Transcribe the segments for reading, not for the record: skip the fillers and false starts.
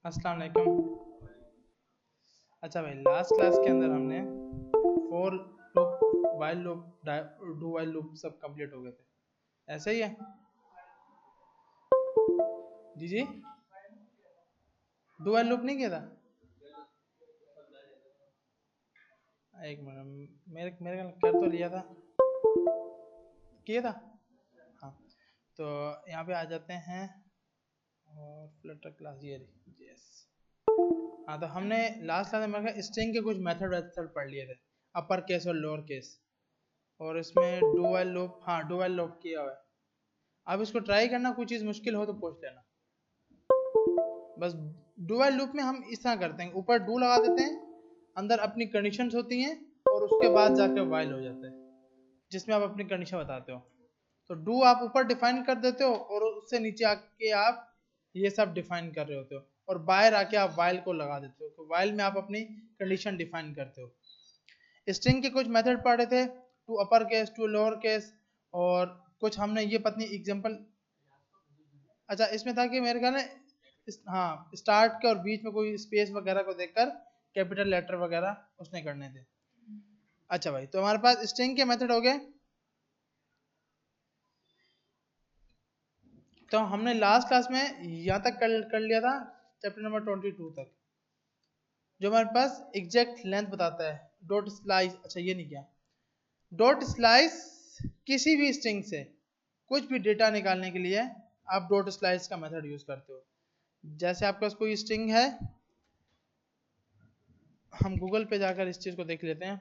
अस्सलाम वालेकुम। अच्छा भाई, लास्ट क्लास के अंदर हमने for loop, while loop, do while loop सब कंप्लीट हो गए थे, ऐसे ही है? जी जी, डू वाइल लूप नहीं किया था? एक मिनट, मेरे मेरे ख्याल कर तो लिया था, किया था। हाँ, तो यहाँ पे आ जाते हैं और फ्लटर क्लास ये रही। यस, हाँ, तो हमने लास्ट क्लास में स्ट्रिंग के कुछ मेथड वेथड पढ़ लिए थे, अपर केस और लोअर केस, और इसमें डू वाइल लूप, हाँ डू वाइल लूप किया हुआ है। अब इसको ट्राई करना, कोई चीज़ मुश्किल हो तो पूछ लेना। बस डू वाइल लूप में हम इस तरह करते हैं, ऊपर डू लगा देते हैं, अंदर अपनी कंडीशंस होती हैं और उसके बाद जाकर वाइल हो जाता है, जिसमें आप अपनी कंडीशन बताते हो। तो डू आप ऊपर डिफाइन कर देते हो और उससे नीचे आके आप ये सब डिफाइन कर रहे होते हो, और बाहर आके आप वाइल को लगा देते हो। तो वाइल में आप अपनी कंडीशन डिफाइन करते हो। स्ट्रिंग के कुछ मेथड पढ़े थे, to upper case, to lower case, और कुछ हमने ये पत्नी एग्जांपल। अच्छा, इसमें था कि मेरे ख्याल में हाँ, स्टार्ट के और बीच में कोई स्पेस वगैरह को देखकर कैपिटल लेटर वगैरह उसने करने थे। अच्छा भाई, तो हमारे पास स्ट्रिंग के मेथड हो गए। तो हमने लास्ट क्लास में यहाँ तक कर लिया था, चैप्टर नंबर 22 तक, जो हमारे पास एग्जैक्ट लेंथ बताता है, डॉट स्लाइस। अच्छा, ये नहीं किया। डॉट स्लाइस किसी भी स्ट्रिंग से कुछ भी डेटा निकालने के लिए आप डॉट स्लाइस का मेथड यूज करते हो। जैसे आपके पास कोई स्ट्रिंग है, हम गूगल पे जाकर इस चीज को देख लेते हैं।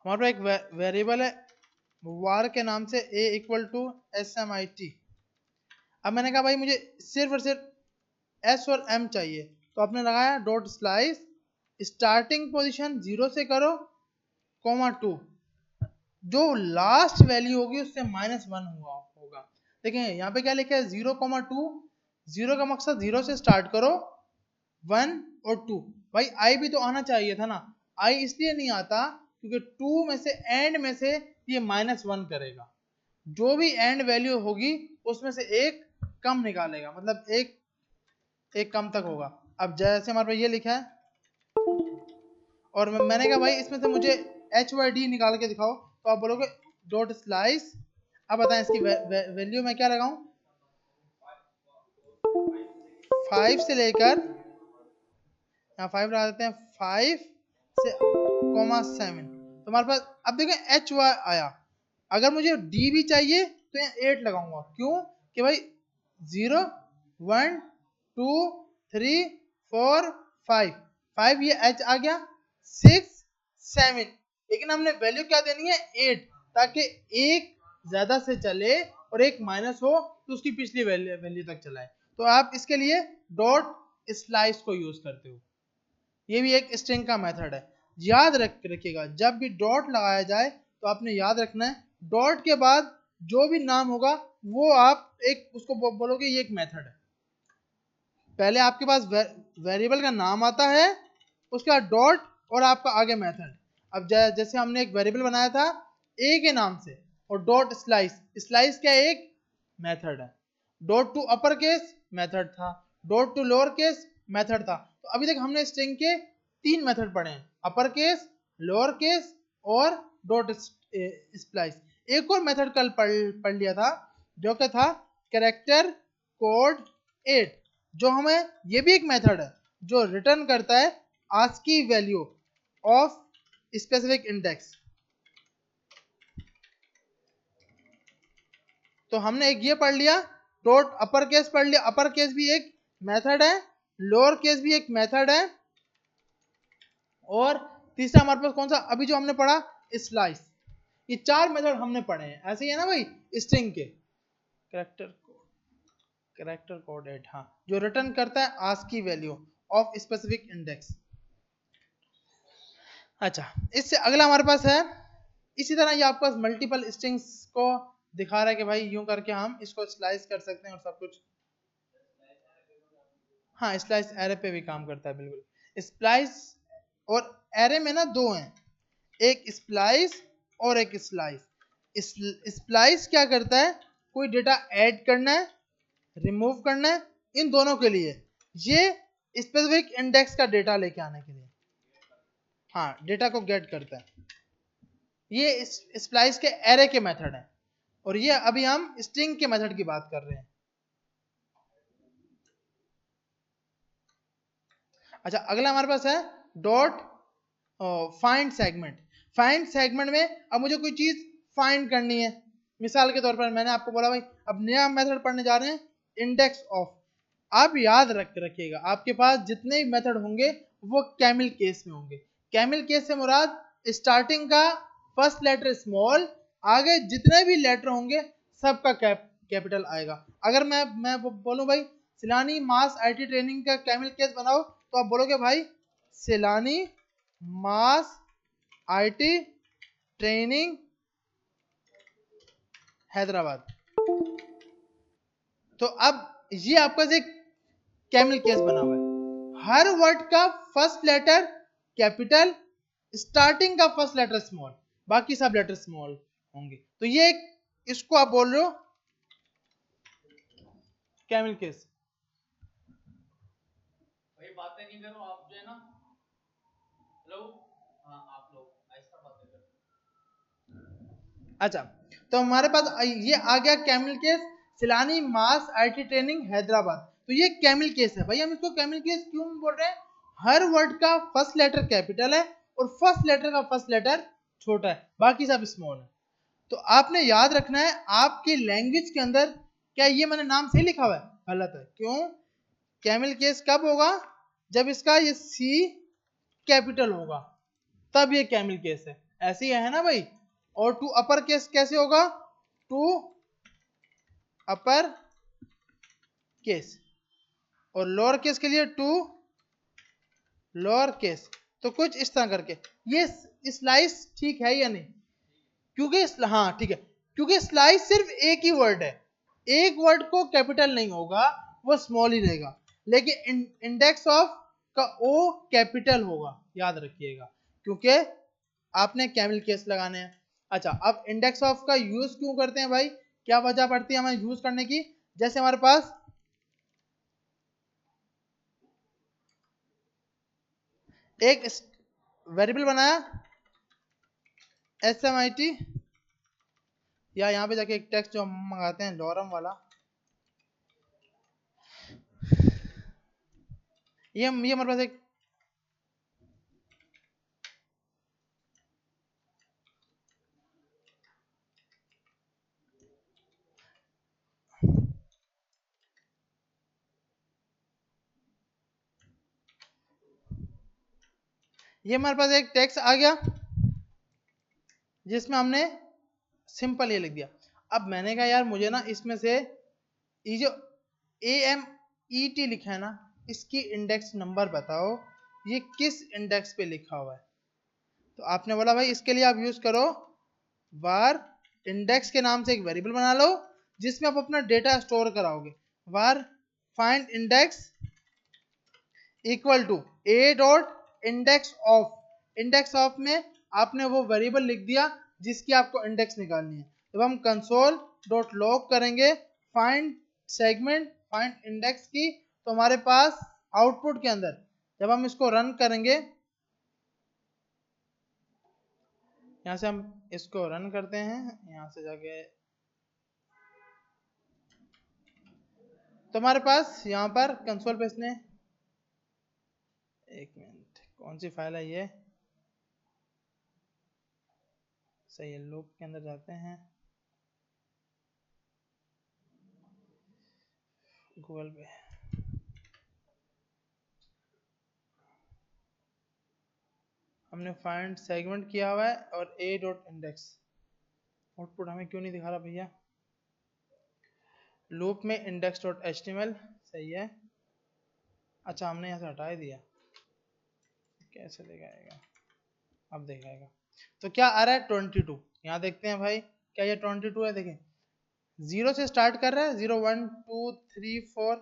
हमारे पास एक वेरिएबल है वार के नाम से a इक्वल टू SMIT। अब मैंने कहा भाई मुझे सिर्फ और सिर्फ s और m चाहिए, तो आपने लगाया डॉट स्लाइस, स्टार्टिंग पोजीशन 0 से करो, कोमा 2, जो लास्ट वैल्यू होगी उससे -1 हुआ होगा। देखिए यहाँ पे क्या लिखा है, 0,2। 0 का मकसद 0 से स्टार्ट करो, 1 और 2। भाई आई भी तो आना चाहिए था ना। आई इसलिए नहीं आता क्योंकि 2 में से, एंड में से ये -1 करेगा, जो भी एंड वैल्यू होगी उसमें से एक कम निकालेगा, मतलब एक कम तक होगा। अब जैसे हमारे पास ये लिखा है, और मैंने कहा भाई इसमें से मुझे HYD निकाल के दिखाओ, तो आप बोलोगे डॉट स्लाइस। अब बताएं इसकी वैल्यू मैं क्या लगाऊं, 5 से लेकर, यहाँ 5 लगा देते हैं, 5 से ,7। तो हमारे पास अब देखें HY आया। अगर मुझे D भी चाहिए तो यहाँ 8 लगाऊंगा, क्यों कि भाई 0 1 2 3 4 5, 5 ये H आ गया, 6 7, लेकिन हमने वैल्यू क्या देनी है, 8, ताकि एक ज्यादा से चले और एक माइनस हो तो उसकी पिछली वैल्यू तक चलाए। तो आप इसके लिए डॉट स्लाइस को यूज करते हो। ये भी एक स्ट्रिंग का मेथड है। याद रखिएगा, जब भी डॉट लगाया जाए तो आपने याद रखना है, डॉट के बाद जो भी नाम होगा वो आप एक उसको बोलोगे ये एक मेथड है। पहले आपके पास वेरिएबल का नाम आता है, उसके बाद डॉट और आपका आगे मेथड। अब जैसे हमने एक वेरिएबल बनाया था ए के नाम से, और डॉट स्लाइस, स्लाइस क्या एक मेथड है। Dot to upper case method था, dot to lower case method था। तो अभी तक हमने स्ट्रिंग के 3 मेथड पढ़े हैं, अपर केस, लोअर केस और डॉट स्प्लाइस। एक और मेथड कल पढ़ लिया था, जो क्या था, कैरेक्टर कोड 8, जो हमें, ये भी एक मेथड है जो रिटर्न करता है ASCII value of specific index. तो हमने एक ये पढ़ लिया, डॉट अपर केस पढ़ लिया, अपर केस भी एक मेथड है, लोअर केस भी एक मेथड है, और तीसरा हमारे पास कौन सा अभी जो हमने पढ़ा, स्लाइस। ये 4 मेथड हमने पढ़े हैं, ऐसे ही है ना भाई स्ट्रिंग के। कैरेक्टर कोड 8, हाँ, जो रिटर्न करता है ASCII value of specific index. अच्छा, इससे अगला हमारे पास है, इसी तरह ये आपके पास मल्टीपल स्ट्रिंग्स को दिखा रहा है कि भाई यूं करके हम इसको स्लाइस कर सकते हैं और सब कुछ। हाँ, स्लाइस एरे पे भी काम करता है, बिल्कुल। स्प्लाइस और एरे में ना दो हैं, एक स्प्लाइस और एक स्लाइस। स्प्लाइस क्या करता है, कोई डेटा ऐड करना है, रिमूव करना है इन दोनों के लिए, ये स्पेसिफिक इंडेक्स का डेटा लेके आने के लिए, हाँ डेटा को गेट करता है। ये स्प्लाइस के एरे के मेथड है, और ये अभी हम स्ट्रिंग के मेथड की बात कर रहे हैं। अच्छा, अगला हमारे पास है dot find segment. Find segment में अब मुझे कोई चीज फाइंड करनी है, मिसाल के तौर पर मैंने आपको बोला भाई अब नया मेथड पढ़ने जा रहे हैं इंडेक्स ऑफ। आप याद रखिएगा आपके पास जितने भी मेथड होंगे वो कैमिल केस में होंगे। कैमिल केस से मुराद स्टार्टिंग का फर्स्ट लेटर स्मॉल, आगे जितने भी लेटर होंगे सबका कैपिटल आएगा। अगर मैं बोलूं भाई सिलानी मास आईटी ट्रेनिंग का कैमिल केस बनाओ, तो आप बोलोगे भाई सिलानी मास आईटी ट्रेनिंग हैदराबाद। तो अब ये आपका एक कैमिल केस बना हुआ है, हर वर्ड का फर्स्ट लेटर कैपिटल, स्टार्टिंग का फर्स्ट लेटर स्मॉल, बाकी सब लेटर स्मॉल होंगे। तो ये एक, इसको आप बोल रहे हो कैमिल केस। भाई बातें नहीं करो आप, जो है ना, हेलो, हाँ आप लोग ऐसा बातें करो। अच्छा, तो हमारे पास ये आ गया camel case Silani mass IT training Hyderabad. तो ये कैमिल केस है भाई। हम इसको कैमिल केस क्यों बोल रहे हैं? हर वर्ड का फर्स्ट लेटर कैपिटल है और फर्स्ट लेटर का फर्स्ट लेटर छोटा है, बाकी सब स्मॉल है। तो आपने याद रखना है आपकी लैंग्वेज के अंदर क्या ये मैंने नाम सही लिखा हुआ है? गलत है। क्यों? कैमिल केस कब होगा? जब इसका ये सी कैपिटल होगा, तब ये कैमिल केस है। ऐसे ही है ना भाई। और टू अपर केस कैसे होगा? टू अपर केस, और लोअर केस के लिए टू लोअर केस। तो कुछ इस तरह करके ये स्लाइस ठीक है या नहीं? क्योंकि हाँ ठीक है, क्योंकि स्लाइस सिर्फ एक ही वर्ड है, एक वर्ड को कैपिटल नहीं होगा, वो स्मॉल ही रहेगा, लेकिन इंडेक्स ऑफ का ओ कैपिटल होगा, याद रखिएगा, क्योंकि आपने कैमिल केस लगाने हैं। अच्छा, अब इंडेक्स ऑफ का यूज क्यों करते हैं भाई? क्या वजह पड़ती है हमें यूज करने की? जैसे हमारे पास एक वेरिएबल बनाया SMIT, या यहाँ पे जाके एक टेक्स्ट जो हम मंगाते हैं लॉरम वाला, ये हमारे पास एक ये हमारे पास एक टेक्स्ट आ गया जिसमें हमने सिंपल ये लिख दिया। अब मैंने कहा यार मुझे ना इसमें से ये जो AMET लिखा है ना, इसकी इंडेक्स नंबर बताओ, ये किस इंडेक्स पे लिखा हुआ है? तो आपने बोला भाई इसके लिए आप यूज करो var इंडेक्स के नाम से एक वेरिएबल बना लो जिसमें आप अपना डेटा स्टोर कराओगे। var find index equal to a dot index of. Index of में आपने वो वेरिएबल लिख दिया जिसकी आपको इंडेक्स निकालनी है। जब हम कंसोल डॉट लॉग करेंगे फाइंड सेगमेंट फाइंड इंडेक्स की, तो हमारे पास आउटपुट के अंदर जब हम इसको रन करेंगे, यहाँ से हम इसको रन करते हैं, यहाँ से जाके तो हमारे पास यहाँ पर कंसोल पे इसने, एक मिनट कौन सी फाइल है ये, सही है, लूप के अंदर जाते हैं, गूगल पे, हमने फाइंड सेगमेंट किया हुआ है और a डॉट इंडेक्स। आउटपुट हमें क्यों नहीं दिखा रहा भैया? लूप में इंडेक्स डॉट HTML सही है। अच्छा, हमने यहाँ से हटा ही दिया, कैसे दिखाएगा? अब दिखाएगा। तो क्या आ रहा है? 22। यहाँ देखते हैं भाई, क्या ये 22 है? देखें, 0 से स्टार्ट कर रहा है, 0 1 2 3 4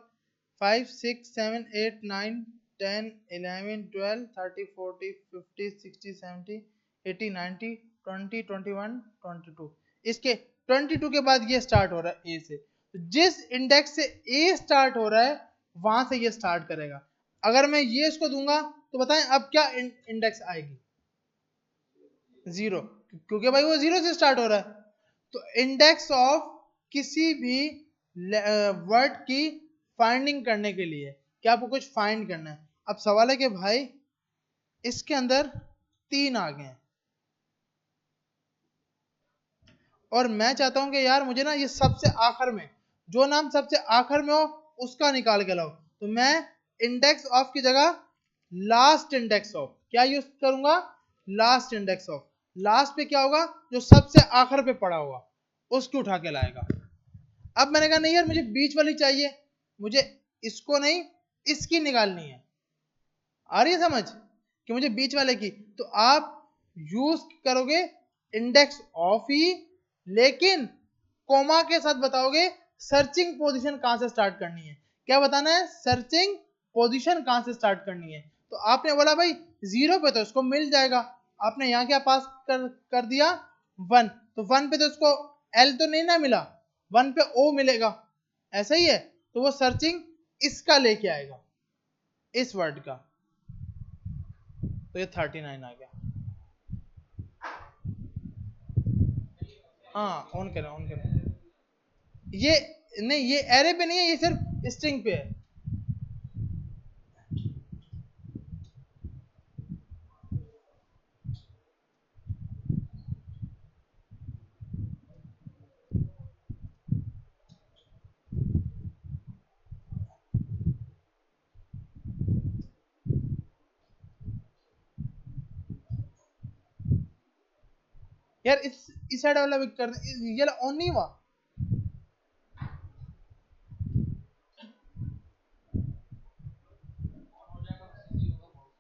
5 6 7 8 9 10 11 12 13 14 15 16 17 18 19 20 21 22। इसके 22 के बाद ये स्टार्ट हो रहा है ए से। जिस इंडेक्स से ए स्टार्ट हो रहा है वहां से ये स्टार्ट करेगा। अगर मैं ये इसको दूंगा तो बताएं अब क्या इंडेक्स आएगी, 0, क्योंकि भाई वो 0 से स्टार्ट हो रहा है। तो इंडेक्स ऑफ किसी भी वर्ड की फाइंडिंग करने के लिए क्या आपको कुछ फाइंड करना है। अब सवाल है कि भाई इसके अंदर 3 आ गए हैं और मैं चाहता हूं कि यार मुझे ना ये सबसे आखिर में, जो नाम सबसे आखिर में हो उसका निकाल के लाओ। तो मैं इंडेक्स ऑफ की जगह लास्ट इंडेक्स ऑफ क्या यूज करूंगा, लास्ट इंडेक्स ऑफ। लास्ट पे क्या होगा, जो सबसे आखिर पे पड़ा होगा उसको उठा के लाएगा। अब मैंने कहा नहीं यार मुझे बीच वाली चाहिए, मुझे इसको नहीं इसकी निकालनी है। आ रही है समझ कि मुझे बीच वाले की, तो आप यूज करोगे इंडेक्स ऑफ ही, लेकिन कोमा के साथ बताओगे सर्चिंग पोजीशन कहां से स्टार्ट करनी है। क्या बताना है, सर्चिंग पोजीशन कहां से स्टार्ट करनी है। तो आपने बोला भाई 0 पे तो इसको मिल जाएगा, आपने यहां क्या पास कर दिया 1, तो 1 पे तो इसको एल तो नहीं ना मिला, 1 पे ओ मिलेगा, ऐसा ही है। तो वो सर्चिंग इसका लेके आएगा, इस वर्ड का। तो ये 39 आ गया। हाँ ऑन करें, ऑन करें। ये नहीं, ये एरे पे नहीं है, ये सिर्फ स्ट्रिंग पे है। यार इस साइड वाला भी कर दे, ये ऑन नहीं हुआ। हो जाएगा तो सही होगा बहुत।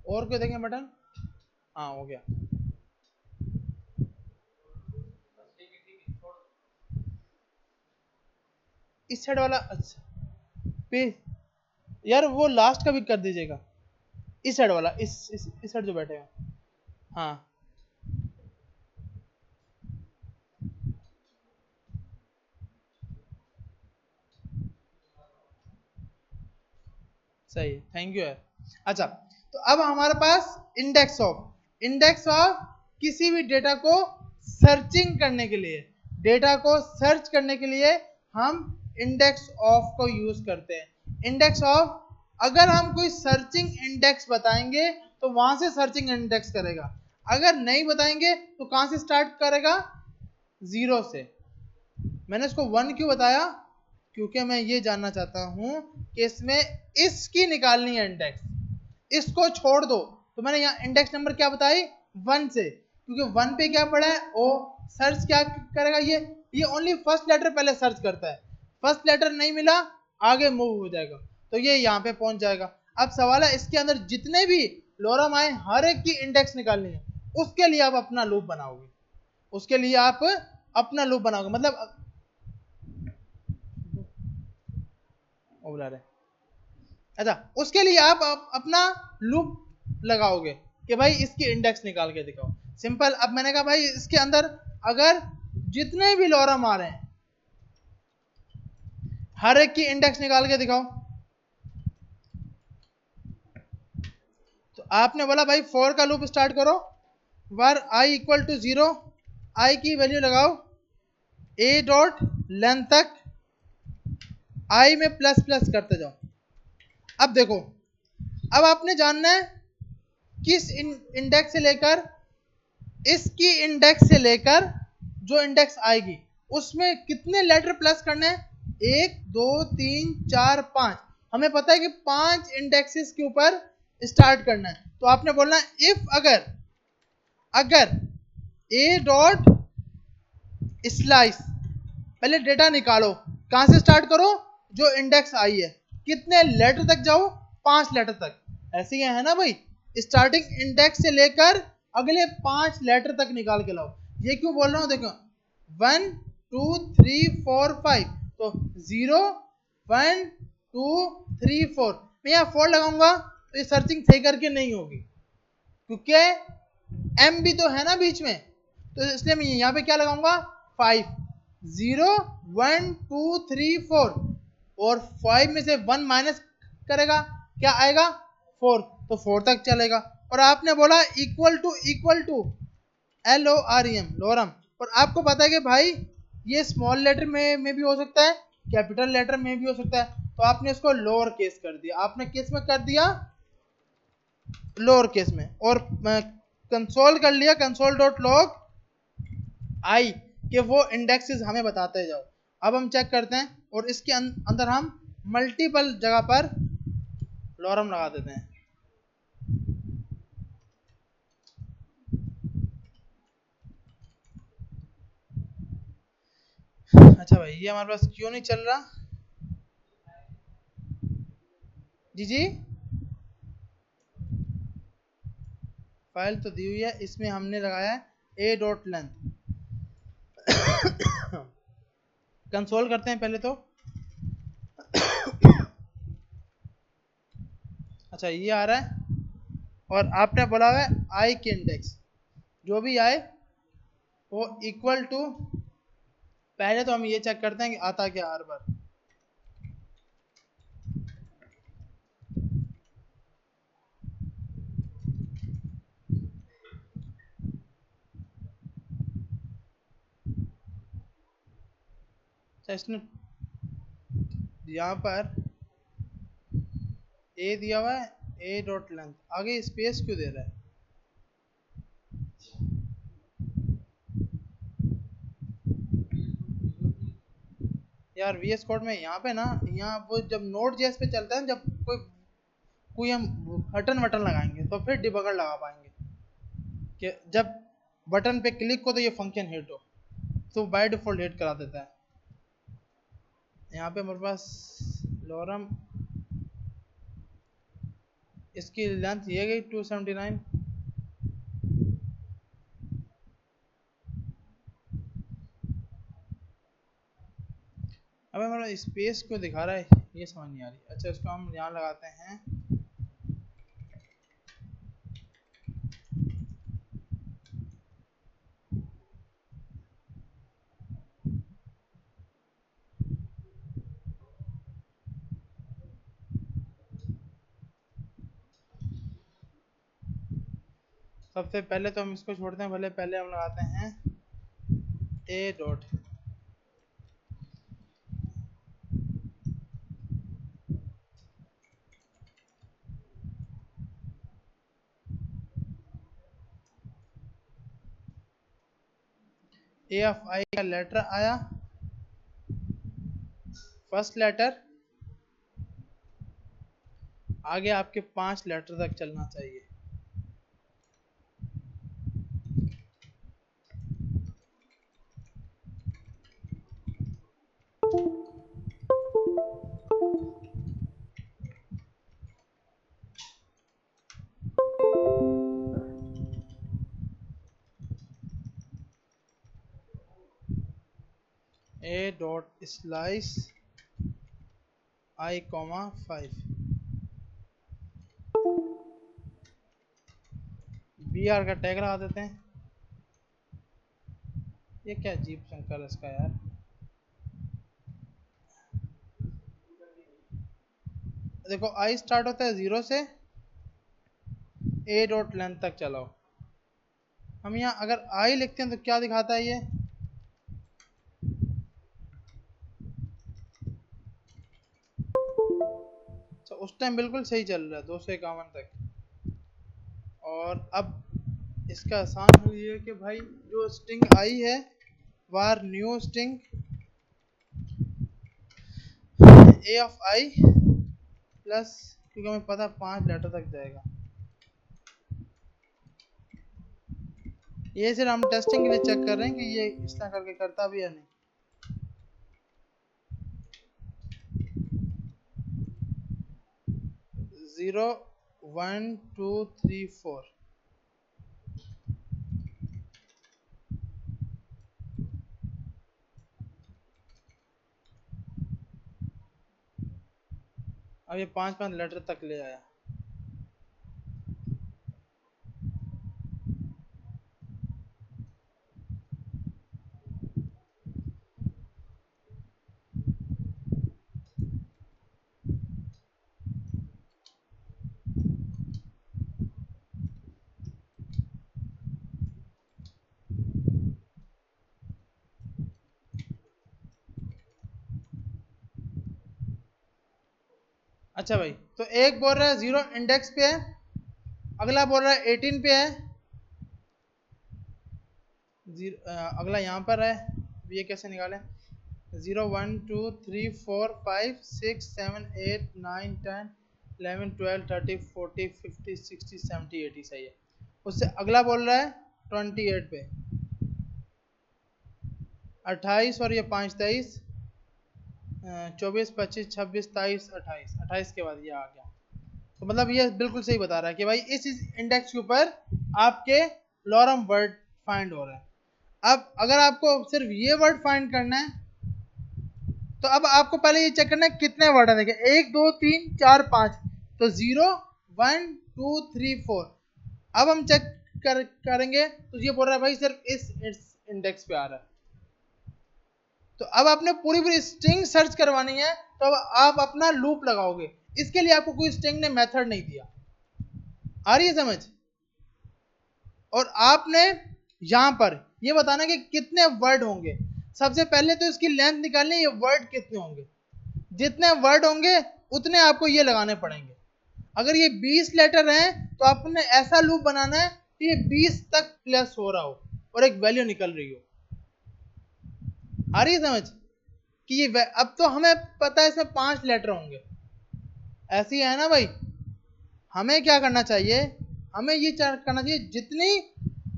और कोई देखें बटन, हाँ हो गया। बस ठीक है छोड़। इस साइड वाला अच्छा पे, यार वो लास्ट का भी कर दीजिएगा, इस साइड वाला, इस साइड जो बैठे हैं। हाँ सही है, थैंक यू है। अच्छा तो अब हमारे पास इंडेक्स ऑफ किसी भी डेटा को सर्चिंग करने के लिए, डेटा को सर्च करने के लिए हम इंडेक्स ऑफ को यूज करते हैं। इंडेक्स ऑफ, अगर हम कोई सर्चिंग इंडेक्स बताएंगे तो वहां से सर्चिंग इंडेक्स करेगा, अगर नहीं बताएंगे तो कहां से स्टार्ट करेगा, 0 से। मैंने इसको 1 क्यों बताया, क्योंकि मैं ये जानना चाहता हूं कि इसमें इसकी निकालनी है इंडेक्स, इसको छोड़ दो। तो मैंने यहाँ इंडेक्स नंबर क्या बताई 1 से, क्योंकि 1 पे क्या पड़ा है ओ। सर्च क्या करेगा, ये ओनली फर्स्ट लेटर पहले सर्च करता है, फर्स्ट लेटर नहीं मिला आगे मूव हो जाएगा, तो ये यहाँ पे पहुंच जाएगा। अब सवाल है इसके अंदर जितने भी लोरम आए हर एक की इंडेक्स निकालनी है, उसके लिए आप अपना लूप बनाओगे, उसके लिए आप अपना लूप बनाओगे, मतलब वो बुला रहे, अच्छा उसके लिए आप अपना लूप लगाओगे कि भाई इसकी इंडेक्स निकाल के दिखाओ। सिंपल। अब मैंने कहा भाई इसके अंदर अगर जितने भी लॉरम आ रहे हैं हर एक की इंडेक्स निकाल के दिखाओ। तो आपने बोला भाई फॉर का लूप स्टार्ट करो, वर आई इक्वल टू 0, आई की वैल्यू लगाओ ए डॉट लेंथ तक, आई में प्लस प्लस करते जाओ। अब देखो, अब आपने जानना है किस इंडेक्स से लेकर, इसकी इंडेक्स से लेकर जो इंडेक्स आएगी उसमें कितने लेटर प्लस करने हैं, 1 2 3 4 5। हमें पता है कि 5 इंडेक्सेस के ऊपर स्टार्ट करना है। तो आपने बोलना है इफ अगर ए डॉट स्लाइस, पहले डेटा निकालो, कहां से स्टार्ट करो, जो इंडेक्स आई है, कितने लेटर तक जाओ, 5 लेटर तक। ऐसे ही है ना भाई, स्टार्टिंग इंडेक्स से लेकर अगले 5 लेटर तक निकाल के लाओ। ये क्यों बोल रहा हूं, देखो 1 2 3 4 5, तो 0 1 2 3 4, मैं यहाँ 4 लगाऊंगा तो ये सर्चिंग सही करके नहीं होगी, क्योंकि एम भी तो है ना बीच में, तो इसलिए मैं यहाँ पे क्या लगाऊंगा 5, 0 1 2 3 4, और 5 में से 1 माइनस करेगा क्या आएगा 4, तो 4 तक चलेगा। और आपने बोला इक्वल टू LOREM लोरम, और आपको पता है कि भाई ये स्मॉल लेटर में भी हो सकता है, कैपिटल लेटर में भी हो सकता है, तो आपने इसको लोअर केस कर दिया, आपने किस में कर दिया लोअर केस में, और कंसोल कर लिया कंसोल डॉट लॉग आई कि वो इंडेक्सेस हमें बताते जाओ। अब हम चेक करते हैं और इसके अंदर हम मल्टीपल जगह पर लॉरम लगा देते हैं। अच्छा भाई ये हमारे पास क्यों नहीं चल रहा? जी जी, फाइल तो दी हुई है, इसमें हमने लगाया है a डॉट लेंथ। कंसोल करते हैं पहले तो। अच्छा ये आ रहा है, और आपने बोला हुआ है आई के इंडेक्स जो भी आए वो इक्वल टू, पहले तो हम ये चेक करते हैं कि आता क्या हर बार। अच्छा इसने यहाँ पर ए दिया हुआ है ए डॉट लेंथ, आगे स्पेस क्यों दे रहा है? यार VS कोड में यहाँ पे ना, यहाँ वो जब नोड जेएस पे चलता है, जब कोई कोई हम बटन वटन लगाएंगे तो फिर डिबगर लगा पाएंगे कि जब बटन पे क्लिक हो तो ये फंक्शन हिट हो, तो बाय डिफॉल्ट हिट करा देता है। यहाँ पे हमारे पास लॉरम, इसकी लेंथ ये गई 279। अब हमारा स्पेस क्यों दिखा रहा है ये समझ नहीं आ रही। अच्छा इसको हम यहाँ लगाते हैं, सबसे पहले तो हम इसको छोड़ते हैं, भले पहले हम लगाते हैं ए डॉट, ए ऑफ आई का लेटर आया, फर्स्ट लेटर, आगे आपके 5 लेटर तक चलना चाहिए। A dot slice I comma 5, B R का टैग लगा देते हैं। ये क्या अजीब शंकर है इसका यार। देखो आई स्टार्ट होता है 0 से, ए डॉट लेंथ तक चलाओ। हम यहाँ अगर आई लिखते हैं तो क्या दिखाता है ये, तो उस टाइम बिल्कुल सही चल रहा है 251 तक। और अब इसका आसान हो ये कि भाई जो स्ट्रिंग आई है var new string a of i plus, क्योंकि हमें पता 5 लेटर तक जाएगा। ये सिर्फ हम टेस्टिंग के लिए चेक कर रहे हैं कि ये इस तरह करके करता भी है नहीं। जीरो 1 2 3 4, अब ये 5 लेटर तक ले आया। अच्छा भाई, तो एक बोल रहा है 0 इंडेक्स पे है, अगला बोल रहा है 18 पे है, अगला यहाँ पर है, ये कैसे निकालें? 0 1 2 3 4 5 6 7 8 9 10 11 12 13 14 15 16 17 18 सही है। उससे अगला बोल रहा है 28 पे 28 और ये 5 23 24 25 26 23 28 28 के बाद ये आ गया। तो मतलब ये बिल्कुल सही बता रहा है कि भाई इस इंडेक्स के ऊपर आपके लॉरम वर्ड फाइंड हो रहा है। अब अगर आपको सिर्फ ये वर्ड फाइंड करना है तो अब आपको पहले ये चेक करना है कितने वर्ड है। देखिए 1 2 3 4 5, तो 0 1 2 3 4। अब हम चेक करेंगे तो ये बोल रहा है भाई सिर्फ इस इंडेक्स पे आ रहा है। तो अब आपने पूरी पूरी स्ट्रिंग सर्च करवानी है, तो अब आप अपना लूप लगाओगे। इसके लिए आपको कोई स्ट्रिंग ने मेथड नहीं दिया। आ रही है समझ? और आपने यहां पर ये बताना कि कितने वर्ड होंगे। सबसे पहले तो इसकी लेंथ निकालनी है, ये वर्ड कितने होंगे। जितने वर्ड होंगे उतने आपको ये लगाने पड़ेंगे। अगर ये 20 लेटर हैं तो आपने ऐसा लूप बनाना है कि ये 20 तक प्लस हो रहा हो और एक वैल्यू निकल रही हो। आ रही है समझ कि ये अब तो हमें पता है इसमें 5 लेटर होंगे, ऐसी है ना भाई। हमें क्या करना चाहिए, हमें ये करना चाहिए जितनी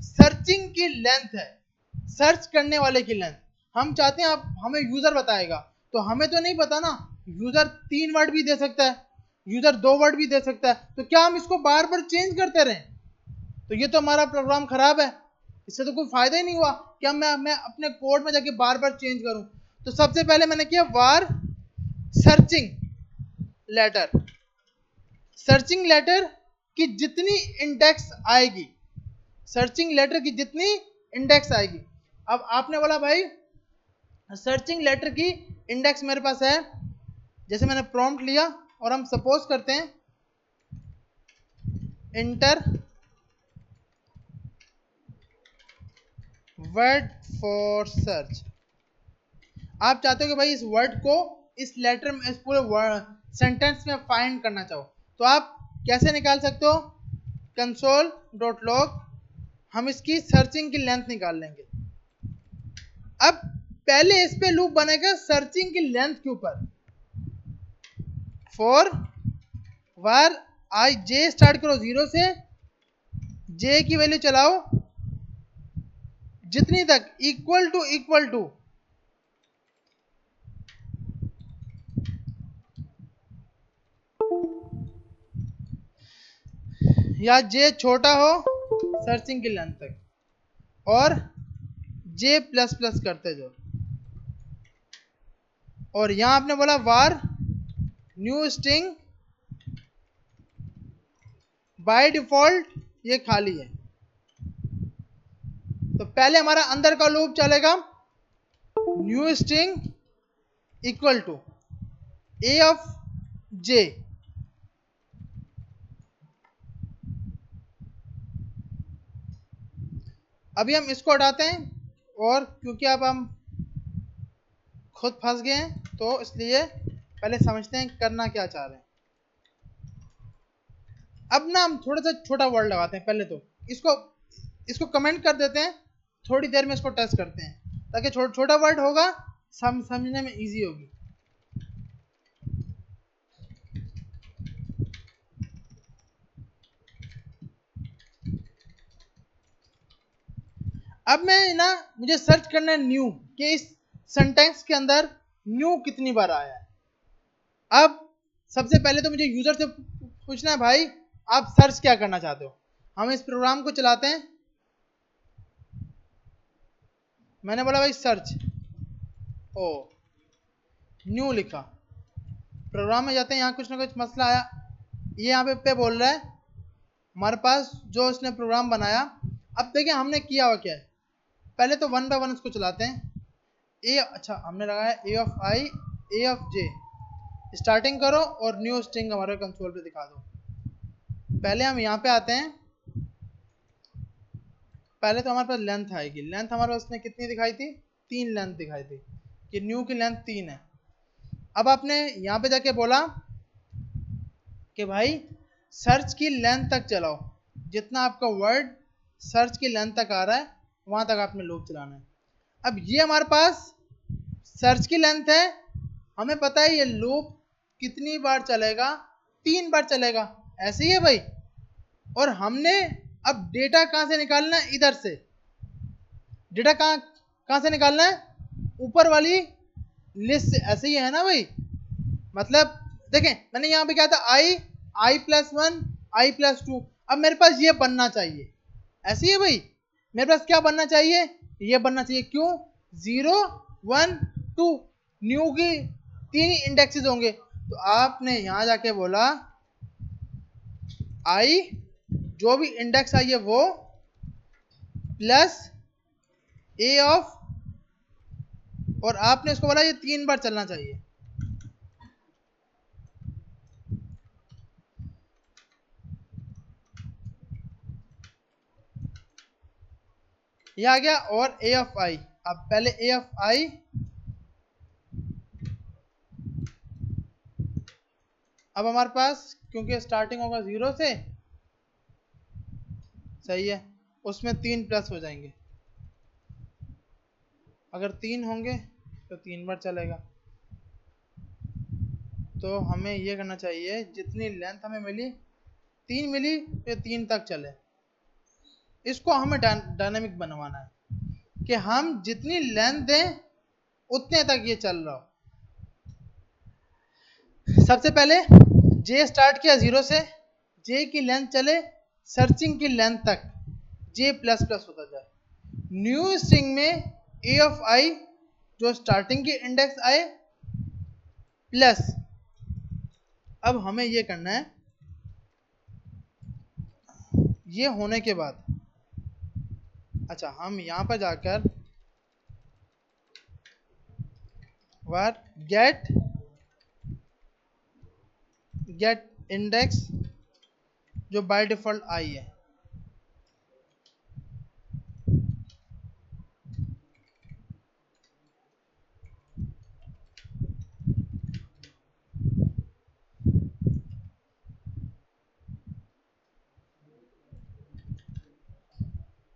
सर्चिंग की लेंथ है, सर्च करने वाले की लेंथ हम चाहते हैं। आप हमें यूजर बताएगा, तो हमें तो नहीं पता ना, यूजर 3 वर्ड भी दे सकता है, यूजर 2 वर्ड भी दे सकता है। तो क्या हम इसको बार बार चेंज करते रहें? तो ये तो हमारा प्रोग्राम खराब है, इससे तो कोई फायदा ही नहीं हुआ। क्या मैं अपने कोड में जाके बार बार चेंज करूं? तो सबसे पहले मैंने किया वार सर्चिंग लेटर। सर्चिंग लेटर की जितनी इंडेक्स आएगी, सर्चिंग लेटर की जितनी इंडेक्स आएगी। अब आपने बोला भाई सर्चिंग लेटर की इंडेक्स मेरे पास है, जैसे मैंने प्रॉम्प्ट लिया और हम सपोज करते हैं इंटर वर्ड फॉर सर्च। आप चाहते हो कि भाई इस वर्ड को इस लेटर में, इस पूरे सेंटेंस में फाइंड करना चाहो, तो आप कैसे निकाल सकते हो? कंसोल डॉट लॉग, हम इसकी सर्चिंग की लेंथ निकाल लेंगे। अब पहले इस पे लूप बनेगा सर्चिंग की लेंथ के ऊपर। For war I J, start करो 0 से, जे की वैल्यू चलाओ जितनी तक इक्वल टू या जे छोटा हो सर्चिंग की लेंथ तक, और जे प्लस प्लस करते जाओ। और यहां आपने बोला वार न्यू स्ट्रिंग, बाय डिफॉल्ट ये खाली है। तो पहले हमारा अंदर का लूप चलेगा new string equal to a of j. अभी हम इसको हटाते हैं, और क्योंकि अब हम खुद फंस गए हैं तो इसलिए पहले समझते हैं करना क्या चाह रहे हैं। अब ना हम थोड़ा सा छोटा वर्ड लगाते हैं पहले, तो इसको कमेंट कर देते हैं, थोड़ी देर में इसको टेस्ट करते हैं ताकि छोटा वर्ड होगा, समझने में इजी होगी। अब मैं ना, मुझे सर्च करना है न्यू, कि इस सेंटेंस के अंदर न्यू कितनी बार आया है। अब सबसे पहले तो मुझे यूजर से पूछना है भाई आप सर्च क्या करना चाहते हो। हम इस प्रोग्राम को चलाते हैं, मैंने बोला भाई सर्च, ओ न्यू लिखा, प्रोग्राम में जाते हैं, यहाँ कुछ ना कुछ मसला आया, ये यहाँ पे बोल रहा है हमारे पास जो उसने प्रोग्राम बनाया। अब देखिए हमने किया हुआ क्या है, पहले तो 1 बाय 1 इसको चलाते हैं। ए, अच्छा हमने लगाया a of i, a of j, starting करो और न्यू स्ट्रिंग हमारे कंसोल पे दिखा दो। पहले हम यहाँ पे आते हैं, पहले तो हमारे पास लेंथ आएगी, लेंथ हमारे पास ने कितनी दिखाई थी? 3 लेंथ दिखाई थी कि न्यू की लेंथ 3 है। अब आपने यहाँ पे जाके बोला कि भाई सर्च की लेंथ तक चलाओ, जितना आपका वर्ड सर्च की लेंथ तक आ रहा है वहां तक आपने लूप चलाना है। अब ये हमारे पास सर्च की लेंथ है, हमें पता है ये लूप कितनी बार चलेगा, 3 बार चलेगा, ऐसे ही है भाई। और हमने अब डेटा कहां से निकालना है, इधर से डेटा कहां से निकालना है, ऊपर वाली लिस्ट से, ऐसे ही है ना भाई। मतलब देखें मैंने यहां पे क्या था, i+1 i+2, अब मेरे पास ये बनना चाहिए, ऐसे ही है भाई। मेरे पास क्या बनना चाहिए, ये बनना चाहिए, क्यों, 0 1 2 न्यू की 3 ही इंडेक्सेस होंगे। तो आपने यहां जाके बोला आई जो भी इंडेक्स आई है वो प्लस ए ऑफ, और आपने इसको बोला ये 3 बार चलना चाहिए। ये आ गया, और ए ऑफ आई, अब पहले ए ऑफ आई, अब हमारे पास क्योंकि स्टार्टिंग होगा 0 से, सही है, उसमें 3 प्लस हो जाएंगे, अगर 3 होंगे तो 3 बार चलेगा। तो हमें ये करना चाहिए, जितनी लेंथ हमें मिली 3 मिली तो 3 तक चले। इसको हमें डायनामिक बनवाना है कि हम जितनी लेंथ दें उतने तक ये चल रहा हो। सबसे पहले जे स्टार्ट किया 0 से, जे की लेंथ चले सर्चिंग की लेंथ तक, जे प्लस प्लस होता जाए। न्यू स्ट्रिंग में ए ऑफ आई जो स्टार्टिंग की इंडेक्स आए प्लस, अब हमें ये करना है, ये होने के बाद अच्छा हम यहां पर जाकर वर गेट इंडेक्स जो बाय डिफॉल्ट आई है,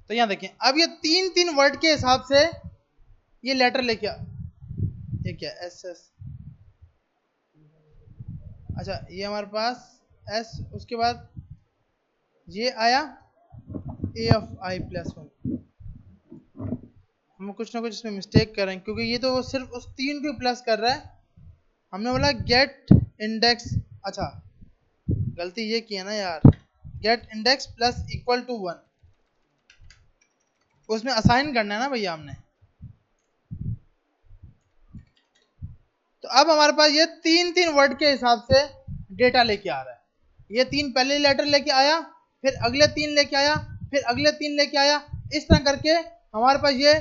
तो यहां देखिए अब ये 3 वर्ड के हिसाब से ये लेटर लेके ये क्या एस एस, अच्छा ये हमारे पास एस, उसके बाद ये आया ए ऑफ i+1। हम कुछ ना कुछ इसमें मिस्टेक कर रहे हैं क्योंकि ये तो वो सिर्फ उस 3 को प्लस कर रहा है, हमने बोला गेट इंडेक्स, अच्छा गलती ये की है ना यार, get index plus equal to 1, उसमें असाइन करना है ना भैया हमने। तो अब हमारे पास ये 3 वर्ड के हिसाब से डेटा लेके आ रहा है, ये 3 पहले लेटर लेके आया, फिर अगले 3 लेके आया, फिर अगले 3 लेके आया, इस तरह करके हमारे पास ये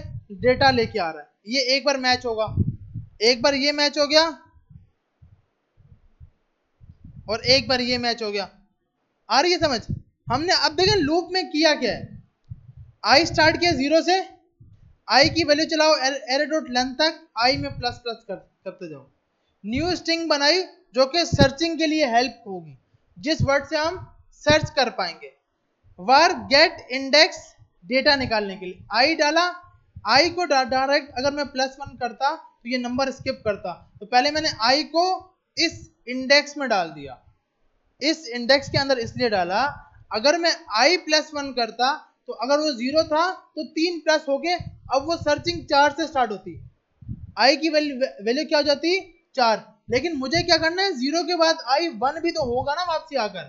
डेटा लेके आ रहा है। ये एक बार मैच होगा, एक बार ये मैच हो गया और एक बार ये मैच हो गया, आ रही है समझ। हमने अब देखें लूप में किया क्या है, आई स्टार्ट किया 0 से, आई की वैल्यू चलाओ एरे डॉट लेंथ तक, आई में प्लस प्लस करते जाओ, न्यू स्ट्रिंग बनाई जो कि सर्चिंग के लिए हेल्प होगी, जिस वर्ड से हम सर्च कर पाएंगे। वर गेट इंडेक्स डेटा निकालने के लिए आई डाला, आई को डायरेक्ट अगर मैं +1 करता तो ये नंबर स्किप करता, तो पहले मैंने आई को इस इंडेक्स में डाल दिया, इस इंडेक्स के अंदर इसलिए डाला, अगर मैं i+1 करता तो अगर वो 0 था तो 3 प्लस हो गए, अब वो सर्चिंग 4 से स्टार्ट होती, आई की वैल्यू क्या हो जाती 4, लेकिन मुझे क्या करना है 0 के बाद i 1 भी तो होगा ना वापसी आकर,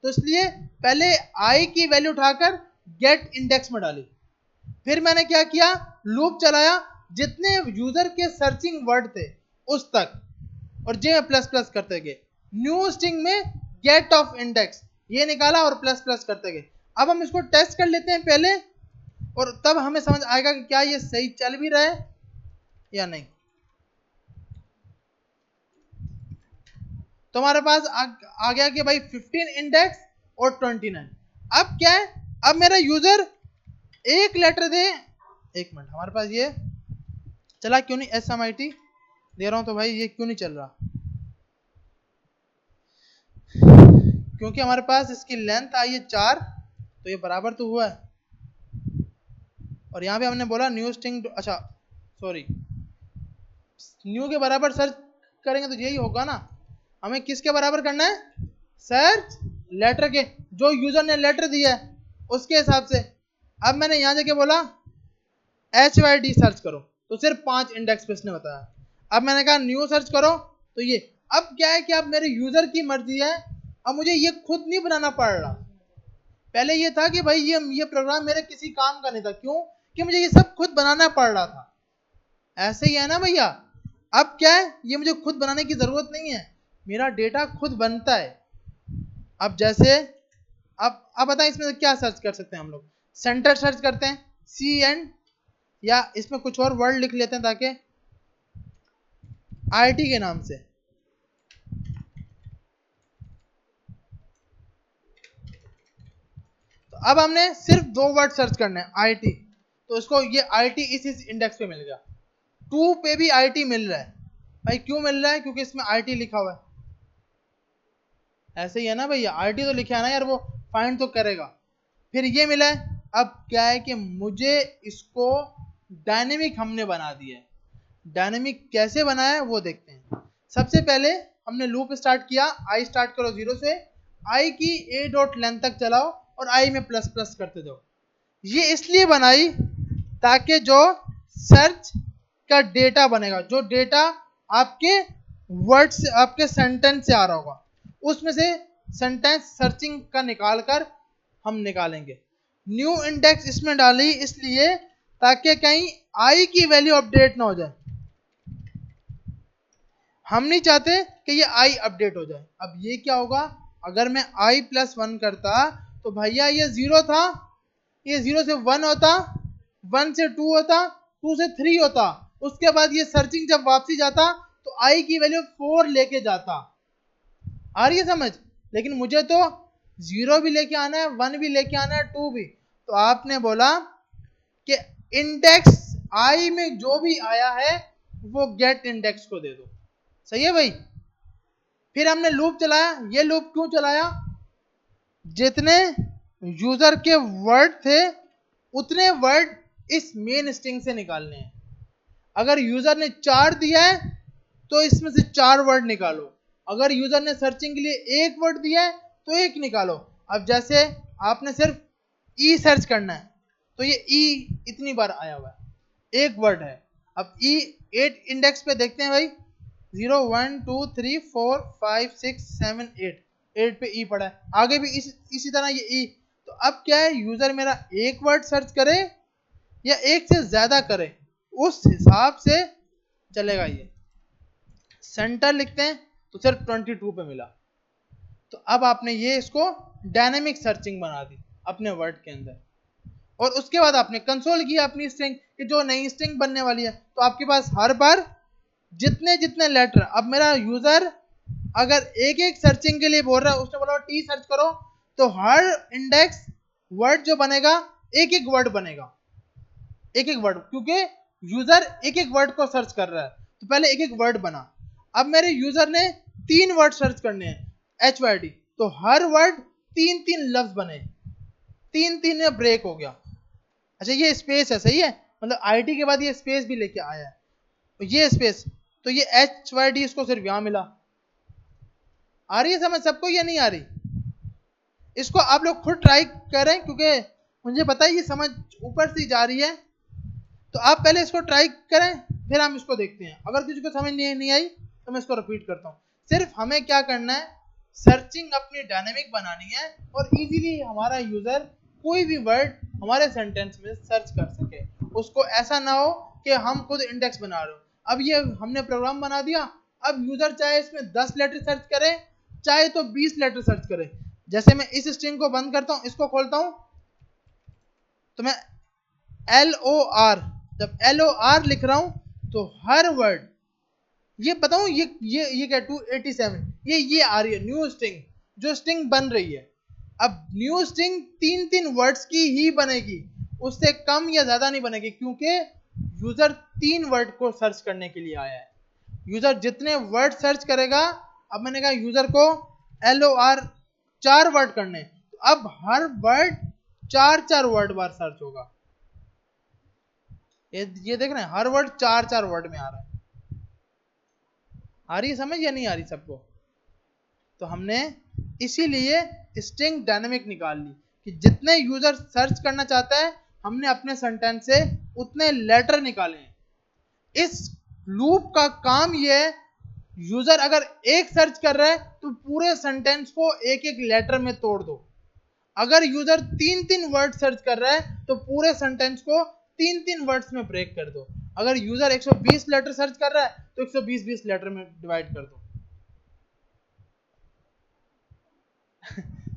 तो इसलिए पहले आई की वैल्यू उठाकर गेट इंडेक्स में डाली, फिर मैंने क्या किया लूप चलाया जितने यूजर के सर्चिंग वर्ड थे उस तक, और जे प्लस प्लस करते गए, न्यू स्ट्रिंग में गेट ऑफ इंडेक्स ये निकाला और प्लस प्लस करते गए। अब हम इसको टेस्ट कर लेते हैं पहले, और तब हमें समझ आएगा कि क्या ये सही चल भी रहा है या नहीं। तो हमारे पास आ गया कि भाई 15 इंडेक्स और 29। अब क्या है, अब मेरा यूजर एक लेटर दे, एक मिनट हमारे पास ये चला क्यों नहीं, SMIT दे रहा हूं तो भाई ये क्यों नहीं चल रहा, क्योंकि हमारे पास इसकी लेंथ आई है 4, तो ये बराबर तो हुआ है। और यहाँ पे हमने बोला न्यू स्ट्रिंग, अच्छा सॉरी, न्यू के बराबर सर्च करेंगे तो यही होगा ना। हमें किसके बराबर करना है? सर्च लेटर के, जो यूजर ने लेटर दिया है उसके हिसाब से। अब मैंने यहां जाके बोला HYD सर्च करो, तो सिर्फ 5 इंडेक्स पे इसने बताया। अब मैंने कहा न्यू सर्च करो, तो ये। अब क्या है कि अब मेरे यूजर की मर्जी है, अब मुझे ये खुद नहीं बनाना पड़ रहा। पहले ये था कि भाई ये प्रोग्राम मेरे किसी काम का नहीं था, क्यों कि मुझे ये सब खुद बनाना पड़ रहा था। ऐसे ही है ना भैया। अब क्या है, ये मुझे खुद बनाने की जरूरत नहीं है, मेरा डेटा खुद बनता है। अब जैसे अब बताएं इसमें से क्या सर्च कर सकते हैं हम लोग? सेंटर सर्च करते हैं, CN, या इसमें कुछ और वर्ड लिख लेते हैं ताकि IT के नाम से। तो अब हमने सिर्फ 2 वर्ड सर्च करने हैं, IT, तो इसको ये IT इस इंडेक्स पे मिल गया। 2 पे भी IT मिल रहा है। भाई क्यों मिल रहा है? क्योंकि इसमें IT लिखा हुआ है। ऐसे ही है ना भैया, IT तो लिखा है ना यार, वो फाइंड तो करेगा। फिर ये मिला है। अब क्या है कि मुझे इसको डायनेमिक हमने बना दिया है। डायनेमिक कैसे बनाया है वो देखते हैं। सबसे पहले हमने लूप स्टार्ट किया, आई स्टार्ट करो 0 से, आई की a डॉट लेंथ तक चलाओ और आई में प्लस प्लस करते जाओ। ये इसलिए बनाई ताकि जो सर्च का डेटा बनेगा, जो डेटा आपके वर्ड से, आपके सेंटेंस से आ रहा होगा, उसमें से सेंटेंस सर्चिंग का निकाल कर हम निकालेंगे। न्यू इंडेक्स इसमें डाली इसलिए ताकि कहीं आई की वैल्यू अपडेट ना हो जाए। हम नहीं चाहते कि ये आई अपडेट हो जाए। अब ये क्या होगा, अगर मैं i+1 करता तो भैया ये 0 था, ये 0 से 1 होता, 1 से 2 होता, 2 से 3 होता। उसके बाद ये सर्चिंग जब वापसी जाता तो i की वैल्यू 4 लेके जाता। आ रही है समझ? लेकिन मुझे तो 0 भी लेके आना है, 1 भी लेके आना है, 2 भी। तो आपने बोला कि इंडेक्स i में जो भी आया है वो गेट इंडेक्स को दे दो। सही है भाई? फिर हमने लूप चलाया। ये लूप क्यों चलाया? जितने यूजर के वर्ड थे उतने वर्ड इस मेन स्ट्रिंग से निकालने हैं। अगर यूजर ने 4 दिया है तो इसमें से 4 वर्ड निकालो। अगर यूजर ने सर्चिंग के लिए 1 वर्ड दिया है तो 1 निकालो। अब जैसे आपने सिर्फ ई सर्च करना है तो ये ई इतनी बार आया हुआ है, 1 वर्ड है। अब ई 8 इंडेक्स पे देखते हैं भाई, 0 1 2 3 4 5 6 7 8, 8 पे ई पड़ा है, आगे भी इसी तरह ये ई। तो अब क्या है, यूजर मेरा 1 वर्ड सर्च करे या 1 से ज्यादा करे, उस हिसाब से चलेगा। ये सेंटर लिखते हैं तो सिर्फ 22 पे मिला। तो अब आपने ये इसको डायनेमिक सर्चिंग बना दी अपने वर्ड के अंदर। और उसके बाद आपने कंसोल किया अपनी स्ट्रिंग कि जो नई स्ट्रिंग बनने वाली है, तो आपके पास हर बार जितने जितने लेटर, अब मेरा यूजर अगर एक एक सर्चिंग के लिए बोल रहा है, उसने बोला टी सर्च करो, तो हर इंडेक्स वर्ड जो बनेगा एक एक वर्ड बनेगा, एक एक वर्ड, क्योंकि यूजर एक एक वर्ड को सर्च कर रहा है। तो पहले एक एक वर्ड बना। अब मेरे यूजर ने 3 वर्ड सर्च करने हैं HYD, तो हर वर्ड 3-3 लफ्ज बने, 3-3 में ब्रेक हो गया। अच्छा ये स्पेस है, सही है, मतलब IT के बाद ये स्पेस भी लेके आया है, तो ये स्पेस, तो ये HYD इसको सिर्फ यहां मिला। आ रही है समझ सबको या नहीं आ रही? इसको आप लोग खुद ट्राई करें, क्योंकि मुझे पता है ये समझ ऊपर से जा रही है। तो आप पहले इसको ट्राई करें, फिर हम इसको देखते हैं। अगर किसी को समझ नहीं आई तो मैं इसको रिपीट करता हूँ। सिर्फ हमें क्या करना है, सर्चिंग अपनी डायनेमिक बनानी है और इजीली हमारा यूजर कोई भी वर्ड हमारे सेंटेंस में सर्च कर सके। उसको ऐसा ना हो कि हम खुद इंडेक्स बना रहे हो। अब ये हमने प्रोग्राम बना दिया, अब यूजर चाहे इसमें 10 लेटर सर्च करे, चाहे तो 20 लेटर सर्च करे। जैसे मैं इस स्ट्रिंग को बंद करता हूं, इसको खोलता हूं, तो मैं LOR, जब LOR लिख रहा हूं तो हर वर्ड, ये बताऊं ये क्या 287, ये आ रही है न्यू स्ट्रिंग, जो स्ट्रिंग बन रही है। अब न्यू स्ट्रिंग 3-3 वर्ड्स की ही बनेगी, उससे कम या ज्यादा नहीं बनेगी, क्योंकि यूजर 3 वर्ड को सर्च करने के लिए आया है। यूजर जितने वर्ड सर्च करेगा, अब मैंने कहा यूजर को LOR 4 वर्ड करने, तो अब हर वर्ड 4 वर्ड बार सर्च होगा। ये देख रहे हैं, हर वर्ड 4 वर्ड में आ रहा है। आ रही है समझ या नहीं आ रही सबको? तो हमने इसीलिए स्ट्रिंग डायनेमिक निकाल ली कि जितने यूजर सर्च करना चाहता है हमने अपने सेंटेंस से उतने लेटर निकाले हैं। इस लूप का काम ये है, यूजर अगर एक सर्च कर रहा है तो पूरे सेंटेंस को एक एक लेटर में तोड़ दो। अगर यूजर 3 वर्ड सर्च कर रहा है तो पूरे सेंटेंस को 3 वर्ड्स में ब्रेक कर दो। अगर यूजर 120 लेटर सर्च कर रहा है तो 120 लेटर में डिवाइड कर दो।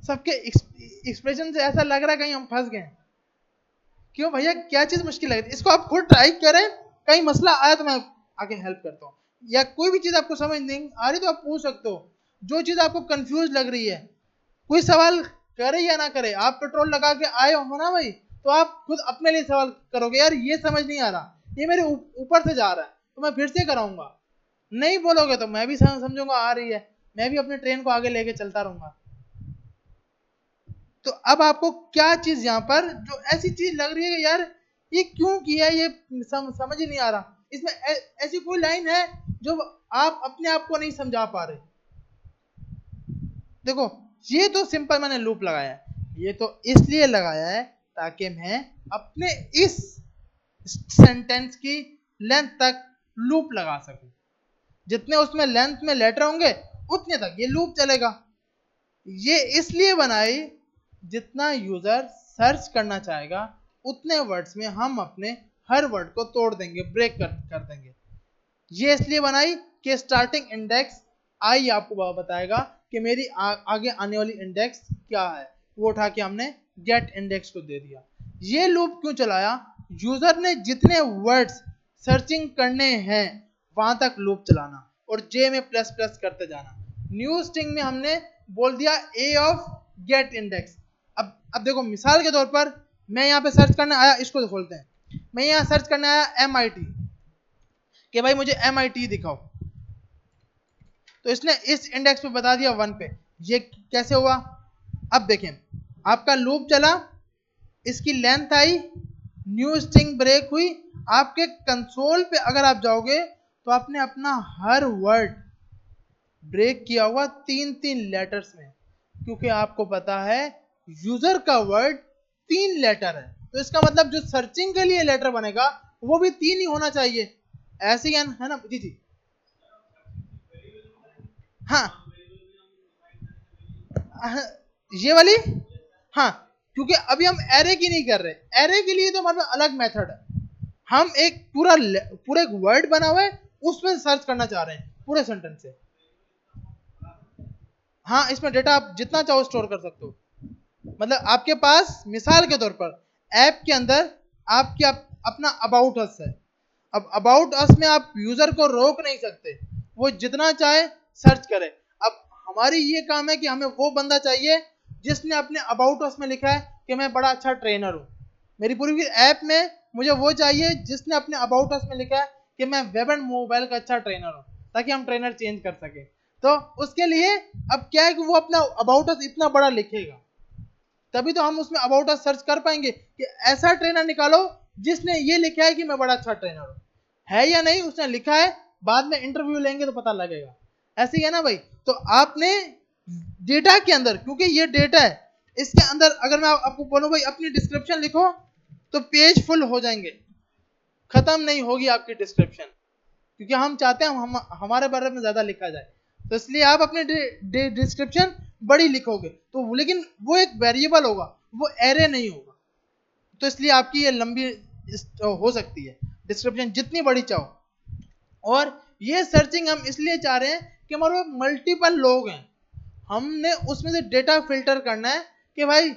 सबके एक्सप्रेशन से ऐसा लग रहा है कहीं हम फंस गए। क्यों भैया, क्या चीज मुश्किल लग रही है? इसको आप खुद ट्राई करें, कहीं मसला आया तो मैं आगे हेल्प करता हूँ, या कोई भी चीज आपको समझ नहीं आ रही तो आप पूछ सकते हो। जो चीज आपको कंफ्यूज लग रही है, कोई सवाल करे या ना करे, आप पेट्रोल लगा के आए हो ना भाई, तो आप खुद अपने लिए सवाल करोगे, यार ये समझ नहीं आ रहा, ये मेरे ऊपर से जा रहा है तो मैं फिर से कराऊंगा। नहीं बोलोगे तो मैं भी समझूंगा आ रही है, मैं भी अपनी ट्रेन को आगे लेके चलता रहूंगा। तो अब आपको क्या चीज यहाँ पर जो ऐसी चीज लग रही है कि यार ये क्यों किया, ये समझ ही नहीं आ रहा, इसमें ऐसी कोई लाइन है जो आप अपने आप को नहीं समझा पा रहे? देखो, ये तो सिंपल मैंने लूप लगाया है, ये तो इसलिए लगाया है ताकि मैं अपने इस सेंटेंस की लेंथ तक लूप लगा सकूं। जितने उसमें लेंथ में लेटर होंगे उतने तक ये लूप चलेगा। ये इसलिए बनाई, जितना यूजर सर्च करना चाहेगा उतने वर्ड्स में हम अपने हर वर्ड को तोड़ देंगे, ब्रेक कर देंगे। ये इसलिए बनाई कि स्टार्टिंग इंडेक्स आई आपको बताएगा कि मेरी आगे आने वाली इंडेक्स क्या है, वो उठा के हमने गेट इंडेक्स को दे दिया। ये लूप क्यों चलाया? यूजर ने जितने वर्ड्स सर्चिंग करने हैं वहां तक लूप चलाना और जे में प्लस प्लस करते जाना। न्यू स्ट्रिंग में हमने बोल दिया ए ऑफ गेट इंडेक्स। अब देखो, मिसाल के तौर पर मैं यहाँ पे सर्च करने आया, इसको तो खोलते हैं, मैं यहाँ सर्च करने आया MIT कि भाई मुझे MIT दिखाओ, तो इसने इस इंडेक्स पे बता दिया 1 पे। ये कैसे हुआ? अब देखें, आपका लूप चला, इसकी लेंथ आई, न्यू स्ट्रिंग ब्रेक हुई, आपके कंसोल पे अगर आप जाओगे तो आपने अपना हर वर्ड ब्रेक किया हुआ 3 लेटर्स में, क्योंकि आपको पता है यूजर का वर्ड 3 लेटर है, तो इसका मतलब जो सर्चिंग के लिए लेटर बनेगा वो भी 3 ही होना चाहिए। ऐसे ही है ना जी जी? हाँ, ये वाली, हाँ, क्योंकि अभी हम एरे की नहीं कर रहे, एरे के लिए तो हमारे पास अलग मेथड है। हम एक पूरा एक वर्ड बना हुआ है उसमें सर्च करना चाह रहे हैं पूरे सेंटेंस से। हाँ, इसमें डेटा आप जितना चाहो स्टोर कर सकते हो। मतलब आपके पास मिसाल के तौर पर ऐप के अंदर आपके अपना अबाउट अस है। अब अबाउट अस में आप यूजर को रोक नहीं सकते, वो जितना चाहे सर्च करे। अब हमारी ये काम है कि हमें वो बंदा चाहिए जिसने अपने अबाउट अस में लिखा है कि मैं बड़ा अच्छा ट्रेनर हूँ। मेरी पूरी ऐप में मुझे वो चाहिए जिसने अपने अबाउट अस में लिखा है कि मैं वेब एंड मोबाइल का अच्छा ट्रेनर हूँ, ताकि हम ट्रेनर चेंज कर सके। तो उसके लिए अब क्या है कि वो अपना अबाउट अस इतना बड़ा लिखेगा, तभी तो हम उसमें अबाउट अस सर्च कर पाएंगे कि ऐसा ट्रेनर निकालो जिसने ये लिखा है कि मैं बड़ा अच्छा ट्रेनर हूँ। है या नहीं उसने लिखा है, बाद में इंटरव्यू लेंगे तो पता लगेगा। ऐसे ही है ना भाई? तो आपने डेटा के अंदर, क्योंकि ये डेटा है, इसके अंदर अगर मैं आपको बोलूं भाई अपनी डिस्क्रिप्शन लिखो, तो पेज फुल हो जाएंगे, खत्म नहीं होगी आपकी डिस्क्रिप्शन, क्योंकि हम चाहते हैं हमारे बारे में ज्यादा लिखा जाए। तो इसलिए आप अपनी डिस्क्रिप्शन बड़ी लिखोगे, तो लेकिन वो एक वेरिएबल होगा, वो एरे नहीं होगा। तो इसलिए आपकी ये लंबी हो सकती है डिस्क्रिप्शन जितनी बड़ी चाहो। और ये सर्चिंग हम इसलिए चाह रहे हैं कि हमारे पास मल्टीपल लोग हैं, हमने उसमें से डेटा फिल्टर करना है कि भाई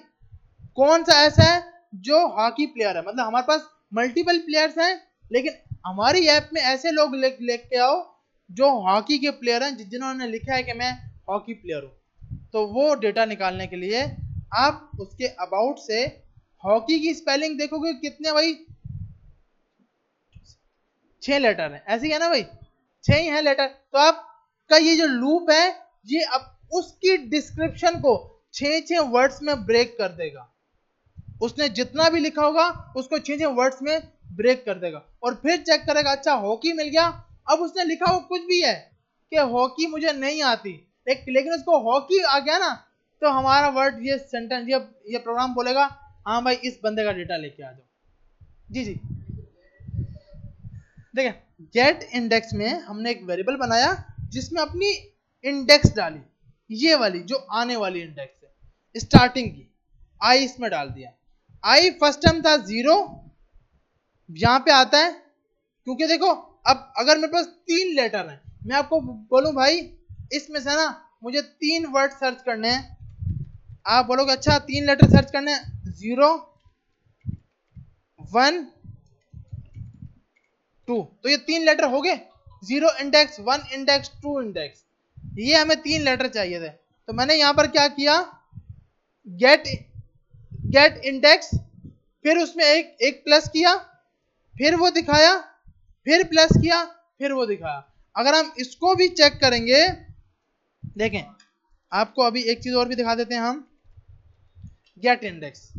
कौन सा ऐसा है जो हॉकी प्लेयर है। मतलब हमारे पास मल्टीपल प्लेयर्स हैं, लेकिन हमारी ऐप में ऐसे लोग लेके आओ जो हॉकी के प्लेयर हैं, जिन्होंने लिखा है कि मैं हॉकी प्लेयर हूं। तो वो डेटा निकालने के लिए आप उसके अबाउट से हॉकी की स्पेलिंग देखोगे कितने भाई, 6 लेटर है, ऐसे ही है ना भाई? 6 ही है लेटर। तो आपका ये जो लूप है, ये अब उसकी डिस्क्रिप्शन को 6 वर्ड्स में ब्रेक कर देगा। उसने जितना भी लिखा होगा उसको 6 वर्ड्स में ब्रेक कर देगा और फिर चेक करेगा, अच्छा हॉकी मिल गया। अब उसने लिखा हो कुछ भी है कि हॉकी मुझे नहीं आती, लेकिन उसको हॉकी आ गया ना, तो हमारा वर्ड ये सेंटेंस ये प्रोग्राम बोलेगा हाँ भाई इस बंदे का डेटा लेके आ जाओ। जी जी देखिए, गेट इंडेक्स में हमने एक वेरिएबल बनाया जिसमें अपनी इंडेक्स डाली, ये वाली जो आने वाली इंडेक्स है स्टार्टिंग की, आई इसमें डाल दिया। आई फर्स्ट टाइम था 0, यहां पे आता है क्योंकि देखो अब अगर मेरे पास 3 लेटर हैं, मैं आपको बोलूं भाई इसमें से ना मुझे 3 वर्ड सर्च करने हैं, आप बोलोगे अच्छा 3 लेटर सर्च करने हैं, 0 1 2, तो ये 3 लेटर हो गए, 0 इंडेक्स 1 इंडेक्स 2 इंडेक्स, ये हमें 3 लेटर चाहिए थे। तो मैंने यहां पर क्या किया, गेट इंडेक्स, फिर उसमें एक प्लस किया, फिर वो दिखाया, फिर प्लस किया, फिर वो दिखाया। अगर हम इसको भी चेक करेंगे, देखें आपको अभी एक चीज और भी दिखा देते हैं हम, गेट इंडेक्स,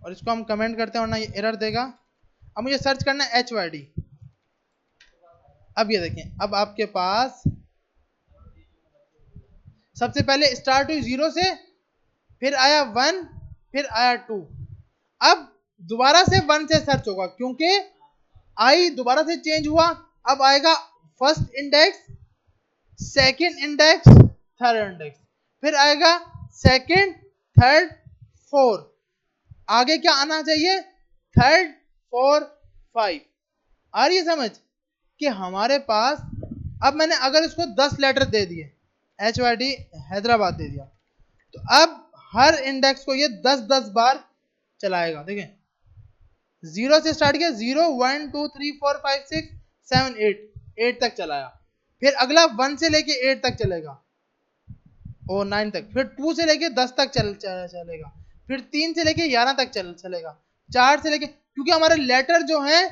और इसको हम कमेंट करते हैं वरना ये एरर देगा। अब मुझे सर्च करना है HYD। अब ये देखें, अब आपके पास सबसे पहले स्टार्ट हुई 0 से, फिर आया 1, फिर आया 2, अब दोबारा से 1 से सर्च होगा क्योंकि आई दोबारा से चेंज हुआ। अब आएगा first index, second index, third index, फिर आएगा सेकंड, थर्ड, फोर्थ, आगे क्या आना चाहिए, थर्ड, फोर्थ, 5। आ रही है समझ कि हमारे पास अब मैंने अगर इसको 10 लेटर दे दिए, HYD हैदराबाद दे दिया, तो अब हर इंडेक्स को ये 10-10 बार चलाएगा। देखें 0 से स्टार्ट किया, 0 1 2 3 4 5 6 7 8 तक चलाया, फिर अगला 1 से लेके 8 तक चलेगा और 9 तक, फिर 2 से लेके 10 तक चलेगा, फिर 3 से लेके 11 तक चलेगा, 4 से लेके, क्योंकि हमारे लेटर जो हैं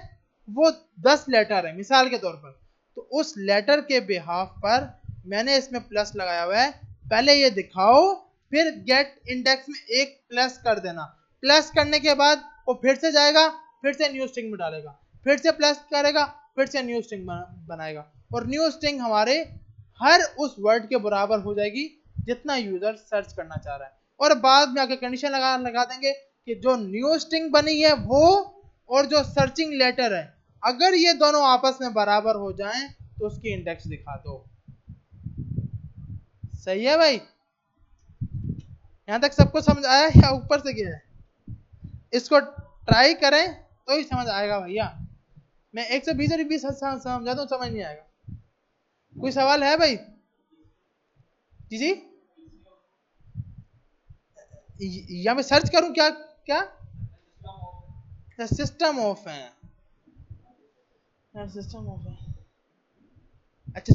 वो 10 लेटर है मिसाल के तौर पर, तो उस लेटर के बिहाफ पर मैंने इसमें प्लस लगाया हुआ है। पहले ये दिखाओ, फिर गेट इंडेक्स में एक प्लस कर देना, प्लस करने के बाद वो फिर से जाएगा, फिर से न्यू स्ट्रिंग में डालेगा, फिर से प्लस करेगा, फिर से न्यू स्ट्रिंग बनाएगा, और न्यू स्ट्रिंग हमारे हर उस वर्ड के बराबर हो जाएगी जितना यूजर सर्च करना चाह रहा है। और बाद में आके कंडीशन लगा देंगे कि जो न्यू स्ट्रिंग बनी है वो और जो सर्चिंग लेटर है, अगर ये दोनों आपस में बराबर हो जाएं तो उसकी इंडेक्स दिखा दो। सही है भाई, यहां तक सबको समझ आया या ऊपर से गया है? इसको ट्राई करें तो ही समझ आएगा भैया। मैं 120 और 20 समझा दूं, समझ नहीं आएगा। कोई सवाल है भाई? जी जी, या मैं सर्च करूं क्या क्या? सिस्टम ऑफ है, सिस्टम ऑफ है। अच्छा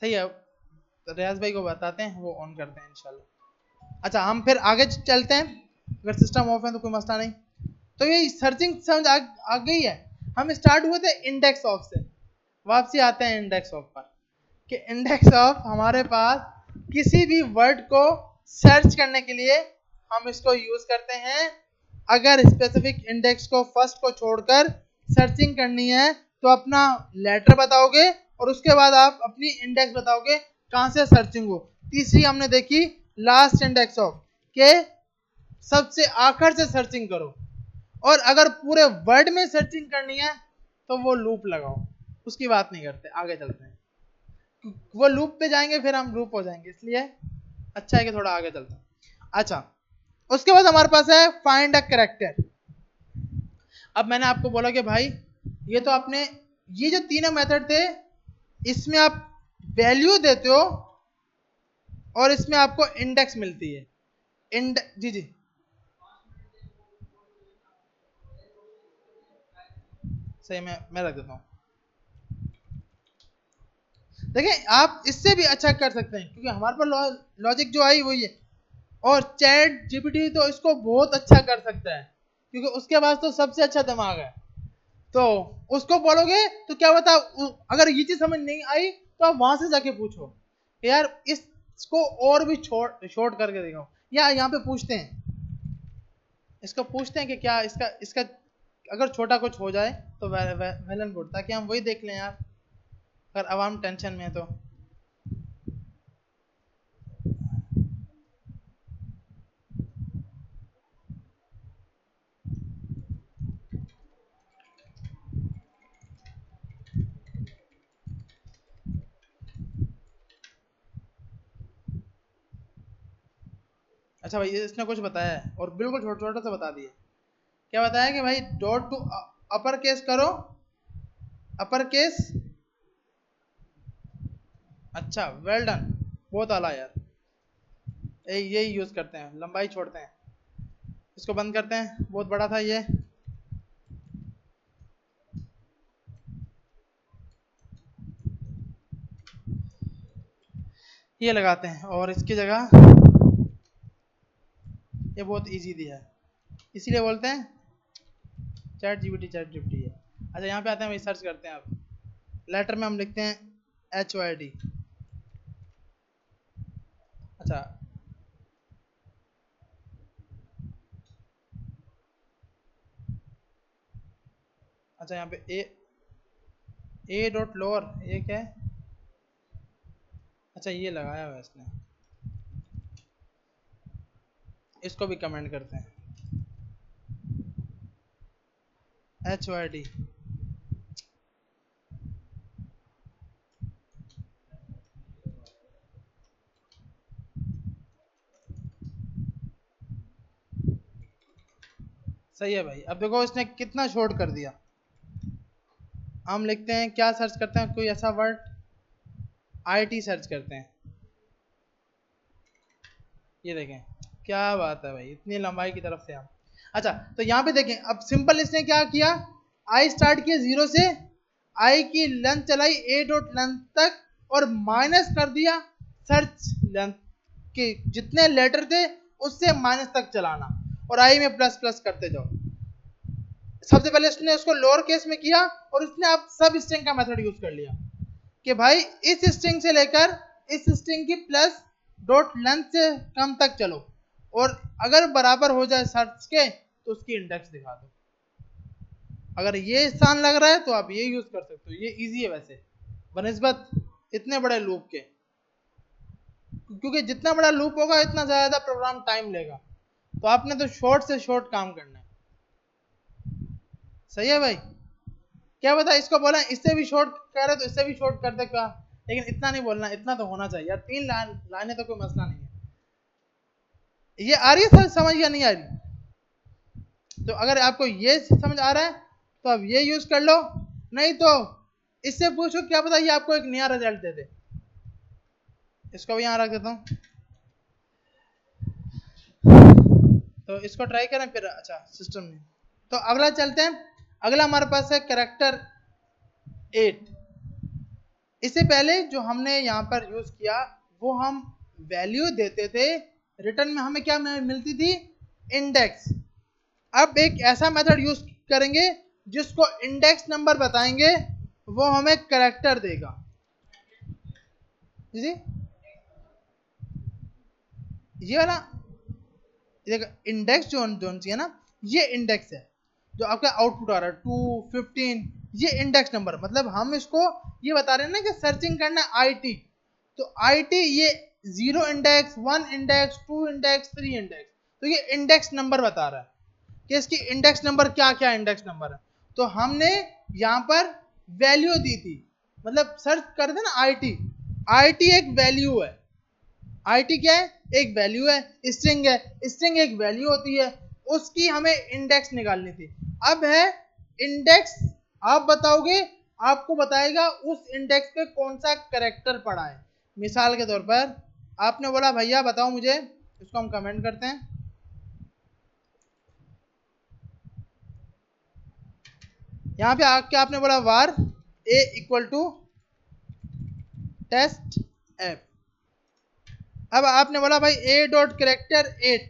सही है, तो रियाज भाई को बताते हैं, वो ऑन करते हैं इंशाल्लाह। अच्छा हम फिर आगे चलते हैं, अगर सिस्टम ऑफ है तो कोई मसला नहीं। तो ये सर्चिंग समझ आ गई है। हम स्टार्ट हुए थे इंडेक्स ऑफ से, वापसी आते हैं इंडेक्स ऑफ पर, कि इंडेक्स ऑफ हमारे पास किसी भी वर्ड को सर्च करने के लिए हम इसको यूज करते हैं। अगर स्पेसिफिक इंडेक्स को फर्स्ट को छोड़कर सर्चिंग करनी है तो अपना लेटर बताओगे और उसके बाद आप अपनी इंडेक्स बताओगे कहां से सर्चिंग हो। तीसरी हमने देखी लास्ट इंडेक्स ऑफ के सबसे आखिर से सर्चिंग करो, और अगर पूरे वर्ड में सर्चिंग करनी है तो वो लूप लगाओ। उसकी बात नहीं करते, आगे चलते हैं, वो लूप पे जाएंगे फिर हम लूप हो जाएंगे, इसलिए अच्छा है कि थोड़ा आगे चलते हैं। अच्छा उसके बाद हमारे पास है फाइंड अ कैरेक्टर। अब मैंने आपको बोला कि भाई ये तो आपने ये जो तीनों मेथड थे इसमें आप वैल्यू देते हो और इसमें आपको इंडेक्स मिलती है। जी जी सही, मैं रख देता हूँ। देखिए आप इससे भी अच्छा कर सकते हैं क्योंकि हमारे पर लॉजिक जो आई वही है, और चैट जीपीटी तो इसको बहुत अच्छा कर सकता है क्योंकि उसके पास तो सबसे अच्छा दिमाग है। तो उसको बोलोगे तो क्या बता, अगर ये चीज समझ नहीं आई तो आप वहां से जाके पूछो कि यार इसको और भी शॉर्ट करके दिखाओ, या यहाँ पे पूछते हैं, इसको पूछते हैं कि क्या इसका इसका अगर छोटा कुछ हो जाए तो वेल एंड गुड, ताकि हम वही देख लें यार, अगर आवाम टेंशन में है तो। अच्छा भाई, इसने कुछ बताया है और बिल्कुल छोटा छोटा सा बता दिए। क्या बताया कि भाई डॉट टू अपर केस करो, अपर केस। अच्छा वेल डन, बहुत आला यार, यही यूज करते हैं, लंबाई छोड़ते हैं, इसको बंद करते हैं, बहुत बड़ा था ये लगाते हैं, और इसकी जगह ये बहुत इजी दिया है, इसीलिए बोलते हैं चैट जीपीटी है। अच्छा यहाँ पे आते हैं भाई, सर्च करते हैं, आप लेटर में हम लिखते हैं HYD। अच्छा अच्छा, यहाँ पे ए डॉट लोअर, ये क्या है? अच्छा ये लगाया हुआ है इसने, इसको भी कमेंट करते हैं HYD। सही है भाई, अब देखो इसने कितना शॉर्ट कर दिया। हम लिखते हैं क्या, सर्च करते हैं कोई ऐसा वर्ड, IT सर्च करते हैं, ये देखें क्या बात है भाई, इतनी लंबाई की तरफ से हम। अच्छा तो यहाँ पे देखें, अब सिंपल इसने क्या किया, आई स्टार्ट किया 0 से, आई की लेंथ चलाई A डॉट लेंथ तक, और माइनस कर दिया सर्च लेंथ के जितने लेटर थे उससे माइनस तक चलाना, और आई में प्लस प्लस करते जाओ। सबसे पहले उसने उसको लोअर केस में किया, और उसने अब सब स्ट्रिंग का मेथड यूज कर लिया कि भाई इस स्ट्रिंग से लेकर इस स्ट्रिंग की प्लस डॉट लेंथ से कम तक चलो, और अगर बराबर हो जाए सर्च के तो उसकी इंडेक्स दिखा दो। अगर ये स्थान लग रहा है तो आप ये यूज कर सकते हो, ये इजी है वैसे बनिस्बत इतने बड़े लूप के, क्योंकि जितना बड़ा लूप होगा इतना ज्यादा प्रोग्राम टाइम लेगा, तो आपने तो शॉर्ट से शॉर्ट काम करना है। सही है भाई, क्या बता, इसको बोला इससे भी शॉर्ट कर रहे तो इससे भी शॉर्ट कर दे क्या, लेकिन इतना नहीं बोलना, इतना तो होना चाहिए यार, 3 लाइनें तो कोई मसला नहीं है। ये आ रही है समझ, या नहीं आ रही? तो अगर आपको ये समझ आ रहा है तो आप ये यूज कर लो, नहीं तो इससे पूछो, क्या पता ये आपको एक नया रिजल्ट दे दे। इसको भी यहाँ रख देता हूँ, तो इसको ट्राई करें फिर। अच्छा सिस्टम में, तो अगला चलते हैं, अगला हमारे पास है कैरेक्टर 8। इससे पहले जो हमने यहाँ पर यूज किया वो हम वैल्यू देते थे, रिटर्न में हमें क्या मिलती थी, इंडेक्स। अब एक ऐसा मेथड यूज करेंगे जिसको इंडेक्स नंबर बताएंगे, वो हमें कैरेक्टर देगा जी। ये वाला इंडेक्स जो है ना, ये इंडेक्स है जो आपका आउटपुट आ रहा है 215, ये इंडेक्स नंबर, मतलब हम इसको ये बता रहे हैं ना कि सर्चिंग करना है IT, तो IT ये 0 इंडेक्स, 1 इंडेक्स, 2 इंडेक्स, 3 इंडेक्स, तो ये इंडेक्स नंबर बता रहा है कि इसकी इंडेक्स नंबर क्या क्या इंडेक्स नंबर है। तो हमने यहाँ पर वैल्यू दी थी, मतलब सर्च कर थे ना IT एक वैल्यू है, IT क्या है, एक वैल्यू है, स्ट्रिंग है, स्ट्रिंग एक वैल्यू होती है, उसकी हमें इंडेक्स निकालनी थी। अब है इंडेक्स, आप बताओगे, आपको बताएगा उस इंडेक्स पे कौन सा कैरेक्टर पड़ा है। मिसाल के तौर पर आपने बोला भैया बताओ मुझे, इसको हम कमेंट करते हैं, यहाँ पे आके आपने बोला var A equal to test app. अब आपने बोला भाई A डॉट कैरेक्टर 8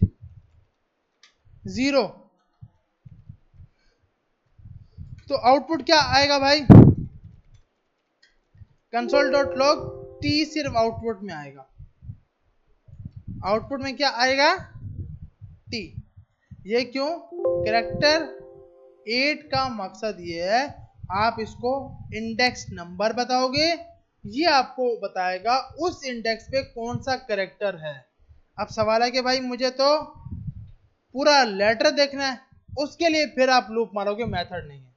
0, तो आउटपुट क्या आएगा भाई, कंसोल डॉट लॉग टी सिर्फ आउटपुट में आएगा, आउटपुट में क्या आएगा, टी। ये क्यों, कैरेक्टर 8 का मकसद ये है, आप इसको इंडेक्स नंबर बताओगे, ये आपको बताएगा उस इंडेक्स पे कौन सा कैरेक्टर है। अब सवाल है कि भाई मुझे तो पूरा लेटर देखना है, उसके लिए फिर आप लूप मारोगे, मेथड नहीं है।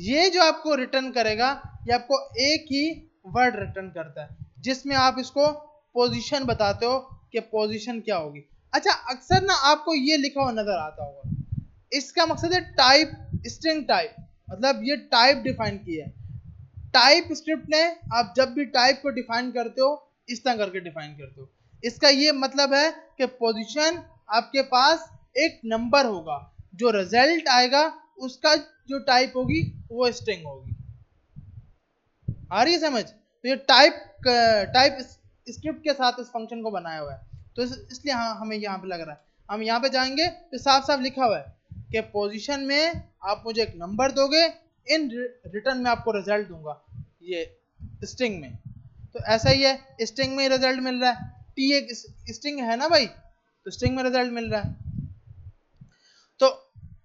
ये जो आपको रिटर्न करेगा, ये आपको एक ही वर्ड रिटर्न करता है, जिसमें आप इसको पोजीशन बताते हो कि पोजीशन क्या होगी। अच्छा, अक्सर ना आपको ये लिखा हुआ नजर आता होगा, इसका मकसद है टाइप, स्ट्रिंग टाइप, मतलब ये टाइप डिफाइन किया है। टाइप स्क्रिप्ट ने आप जब भी टाइप को डिफाइन करते हो, इस तरह करके डिफाइन करते हो। इसका ये मतलब है कि पोजीशन आपके पास एक नंबर होगा, जो रिजल्ट आएगा उसका जो टाइप होगी वो स्ट्रिंग होगी। आ रही है समझ? तो ये टाइप स्क्रिप्ट के साथ इस फंक्शन को बनाया हुआ है, तो इसलिए हमें यहाँ पे लग रहा है। हम यहाँ पे जाएंगे तो साफ साफ लिखा हुआ है कि पोजीशन में आप मुझे एक नंबर दोगे, इन रिटर्न में आपको रिजल्ट दूंगा, ये स्ट्रिंग में। तो ऐसा ही है, स्ट्रिंग में रिजल्ट मिल रहा है, टी एक स्ट्रिंग है ना भाई, तो स्ट्रिंग में रिजल्ट मिल रहा है। तो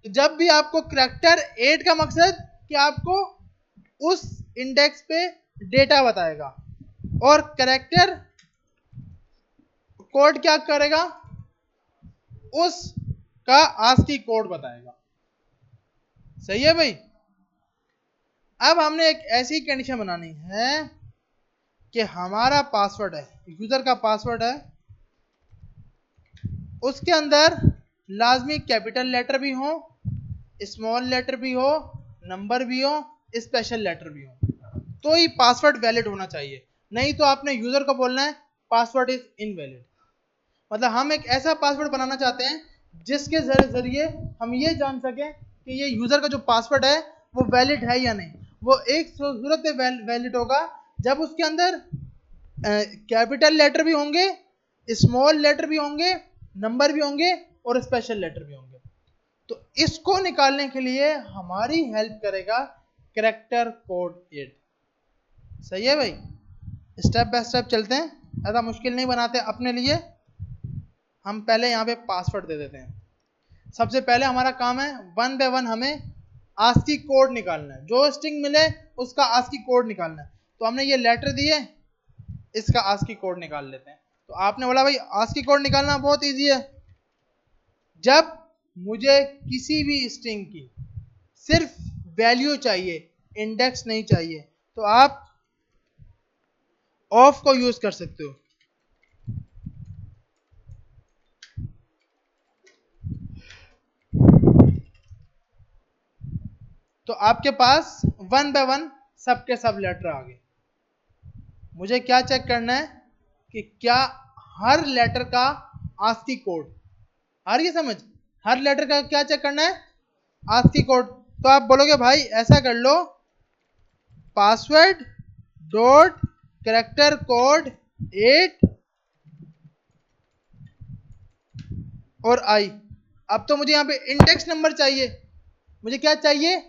जब भी आपको कैरेक्टर 8 का मकसद कि आपको उस इंडेक्स पे डेटा बताएगा, और कैरेक्टर कोड क्या करेगा, उसका आस्की कोड बताएगा। सही है भाई? अब हमने एक ऐसी कंडीशन बनानी है कि हमारा पासवर्ड है, यूजर का पासवर्ड है, उसके अंदर लाजमी कैपिटल लेटर भी हो, स्मॉल लेटर भी हो, नंबर भी हो, स्पेशल लेटर भी हो, तो ही पासवर्ड वैलिड होना चाहिए। नहीं तो आपने यूजर को बोलना है पासवर्ड इज इनवैलिड। मतलब हम एक ऐसा पासवर्ड बनाना चाहते हैं जिसके जरिए हम ये जान सकें कि ये यूजर का जो पासवर्ड है वो वैलिड है या नहीं। वो एक सूरत पे वैलिड होगा जब उसके अंदर कैपिटल लेटर भी होंगे, स्मॉल लेटर भी होंगे, नंबर भी होंगे और स्पेशल लेटर भी होंगे। तो इसको निकालने के लिए हमारी हेल्प करेगा कैरेक्टर कोड 8। सही है भाई? स्टेप बाय स्टेप चलते हैं, ज़्यादा मुश्किल नहीं बनाते अपने लिए। हम पहले यहाँ पे पासवर्ड दे देते हैं। सबसे पहले हमारा काम है 1 बाय 1 हमें आस्की कोड निकालना है, जो स्ट्रिंग मिले उसका आस्की कोड निकालना है। तो हमने ये लेटर दिए, इसका आस्की कोड निकाल लेते हैं। तो आपने बोला भाई आस्की कोड निकालना बहुत इजी है। जब मुझे किसी भी स्ट्रिंग की सिर्फ वैल्यू चाहिए, इंडेक्स नहीं चाहिए, तो आप ऑफ को यूज कर सकते हो। तो आपके पास 1 बाय 1 सबके सब लेटर आ गए। मुझे क्या चेक करना है कि क्या हर लेटर का आस्की कोड आ रही है समझ? हर लेटर का क्या चेक करना है, आस्की कोड। तो आप बोलोगे भाई ऐसा कर लो, पासवर्ड डॉट कैरेक्टर कोड 8 और आई। अब तो मुझे यहाँ पे इंडेक्स नंबर चाहिए, मुझे क्या चाहिए,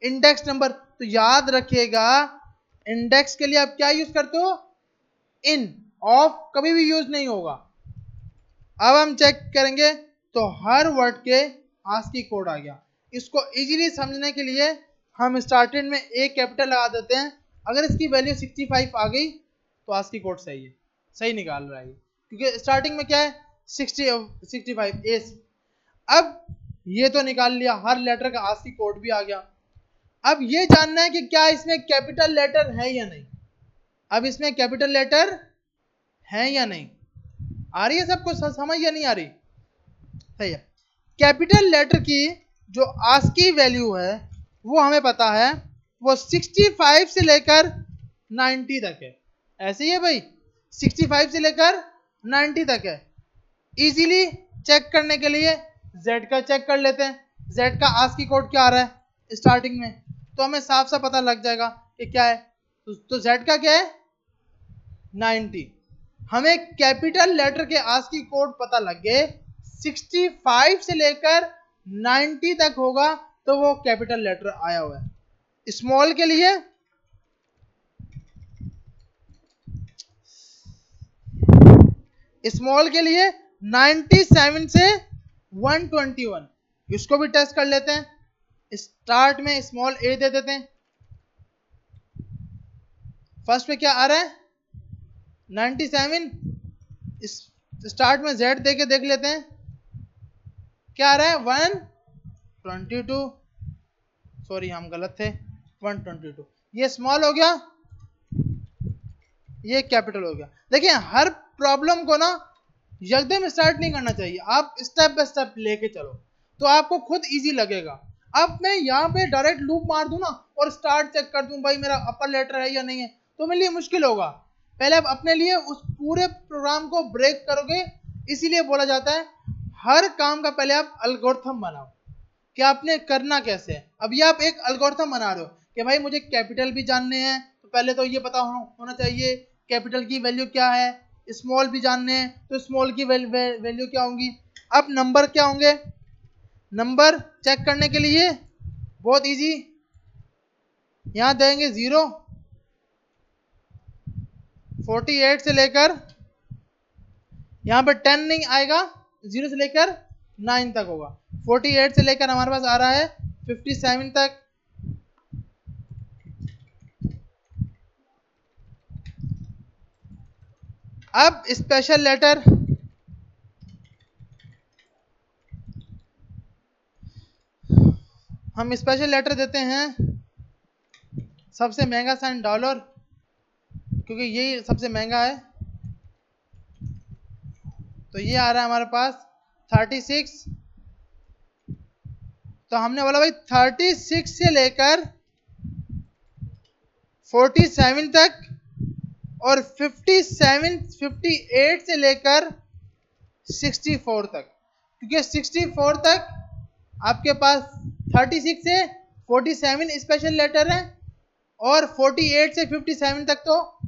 इंडेक्स नंबर। तो याद रखिएगा इंडेक्स के लिए आप क्या यूज करते हो, इन, ऑफ कभी भी यूज नहीं होगा। अब हम चेक करेंगे तो हर वर्ड के आस्की कोड आ गया। इसको इजीली समझने के लिए हम स्टार्टिंग में एक कैपिटल लगा देते हैं। अगर इसकी वैल्यू 65 आ गई तो आस्की कोड सही है, सही निकाल रहा है, क्योंकि स्टार्टिंग में क्या है 65 एस। अब ये तो निकाल लिया, हर लेटर का आस्की कोड भी आ गया। अब ये जानना है कि क्या इसमें कैपिटल लेटर है या नहीं। अब इसमें कैपिटल लेटर है या नहीं, आ रही है सबको समझ या नहीं आ रही? सही है। कैपिटल लेटर की जो आस्की वैल्यू है वो हमें पता है, वो 65 से लेकर 90 तक है। ऐसे ही है भाई, 65 से लेकर 90 तक है। इजीली चेक करने के लिए Z का चेक कर लेते हैं, Z का आस्की कोड क्या आ रहा है स्टार्टिंग में, तो हमें साफ साफ पता लग जाएगा कि क्या है। तो Z का क्या है 90। हमें कैपिटल लेटर के आस्की कोड पता लग गए, 65 से लेकर 90 तक होगा तो वो कैपिटल लेटर आया हुआ है। स्मॉल के लिए स्मॉल के लिए 97 से 121, इसको भी टेस्ट कर लेते हैं। स्टार्ट में स्मॉल ए दे देते हैं। फर्स्ट पे क्या आ रहा है 97, स्टार्ट में जेड दे के देख लेते हैं क्या आ रहा है 122, सॉरी हम गलत थे, 122। ये स्मॉल हो गया, ये कैपिटल हो गया। देखिए हर प्रॉब्लम को ना एकदम स्टार्ट नहीं करना चाहिए, आप स्टेप बाय स्टेप लेके चलो तो आपको खुद इजी लगेगा। अब मैं यहाँ पे डायरेक्ट लूप मार दूं ना और स्टार्ट चेक कर दूं भाई मेरा अपर लेटर है या नहीं है, तो मेरे लिए मुश्किल होगा। पहले आप अपने लिए उस पूरे प्रोग्राम को ब्रेक करोगे, इसीलिए बोला जाता है हर काम का पहले आप एल्गोरिथम बनाओ कि आपने करना कैसे है। अभी आप एक एल्गोरिथम बना रहे हो कि भाई मुझे कैपिटल भी जानने हैं, तो पहले तो ये पता होना चाहिए कैपिटल की वैल्यू क्या है, स्मॉल भी जानने हैं तो स्मॉल की वैल्यू क्या होंगी। अब नंबर क्या होंगे, नंबर चेक करने के लिए बहुत इजी, यहां देंगे 0, 48 से लेकर यहां पर 10 नहीं आएगा, 0 से लेकर 9 तक होगा। 48 से लेकर हमारे पास आ रहा है 57 तक। अब स्पेशल लेटर हम स्पेशल लेटर देते हैं सबसे महंगा साइन डॉलर, क्योंकि यही सबसे महंगा है। तो ये आ रहा है हमारे पास 36। तो हमने बोला भाई 36 से लेकर 47 तक और 58 से लेकर 64 तक, क्योंकि 64 तक आपके पास 36 से 47 स्पेशल लेटर है और 48 से 57 तक तो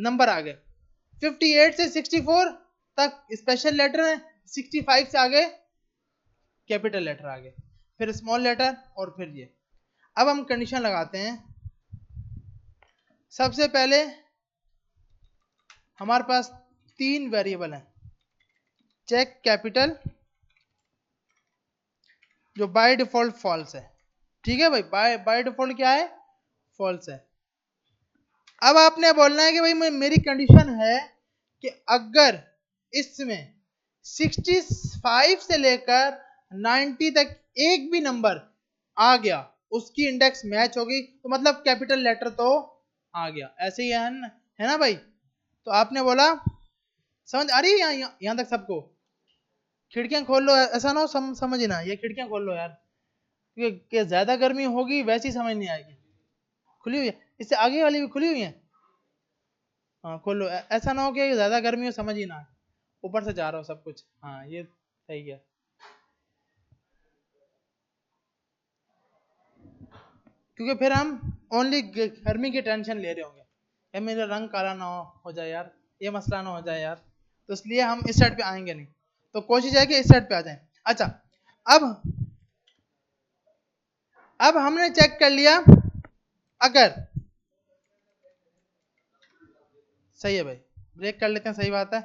नंबर आ गए। 58 से 64 तक स्पेशल लेटर है, 65 से आगे कैपिटल लेटर आ गए, फिर स्मॉल लेटर और फिर ये। अब हम कंडीशन लगाते हैं। सबसे पहले हमारे पास 3 वेरिएबल हैं, चेक कैपिटल जो बाय डिफॉल्ट फॉल्स है, ठीक है भाई, बाय डिफॉल्ट क्या है, फॉल्स है। अब आपने बोलना है कि भाई मेरी कंडीशन है कि अगर इसमें 65 से लेकर 90 तक एक भी नंबर आ गया, उसकी इंडेक्स मैच होगी, तो मतलब कैपिटल लेटर तो आ गया, ऐसे ही है ना भाई। तो आपने बोला समझ आ रही है यहाँ तक सबको। खिड़कियां खोल लो, ऐसा ना हो समझ ही ना, ये खिड़कियां खोल लो यार, क्योंकि ज्यादा गर्मी होगी वैसी समझ नहीं आएगी। खुली हुई है, इससे आगे वाली भी खुली हुई है, हाँ खोल लो, ऐसा ना हो कि ज्यादा गर्मी हो समझ ही ना आए, ऊपर से जा रहा हो सब कुछ। हाँ ये सही है, क्योंकि फिर हम ओनली गर्मी की टेंशन ले रहे होंगे, यार मेरा रंग काला ना हो जाए यार, ये मसला ना हो जाए यार, तो इसलिए हम इस साइड पे आएंगे नहीं, तो कोशिश है कि इस साइड पे आ जाए। अच्छा अब हमने चेक कर लिया, अगर सही है भाई, ब्रेक कर लेते हैं, सही बात है।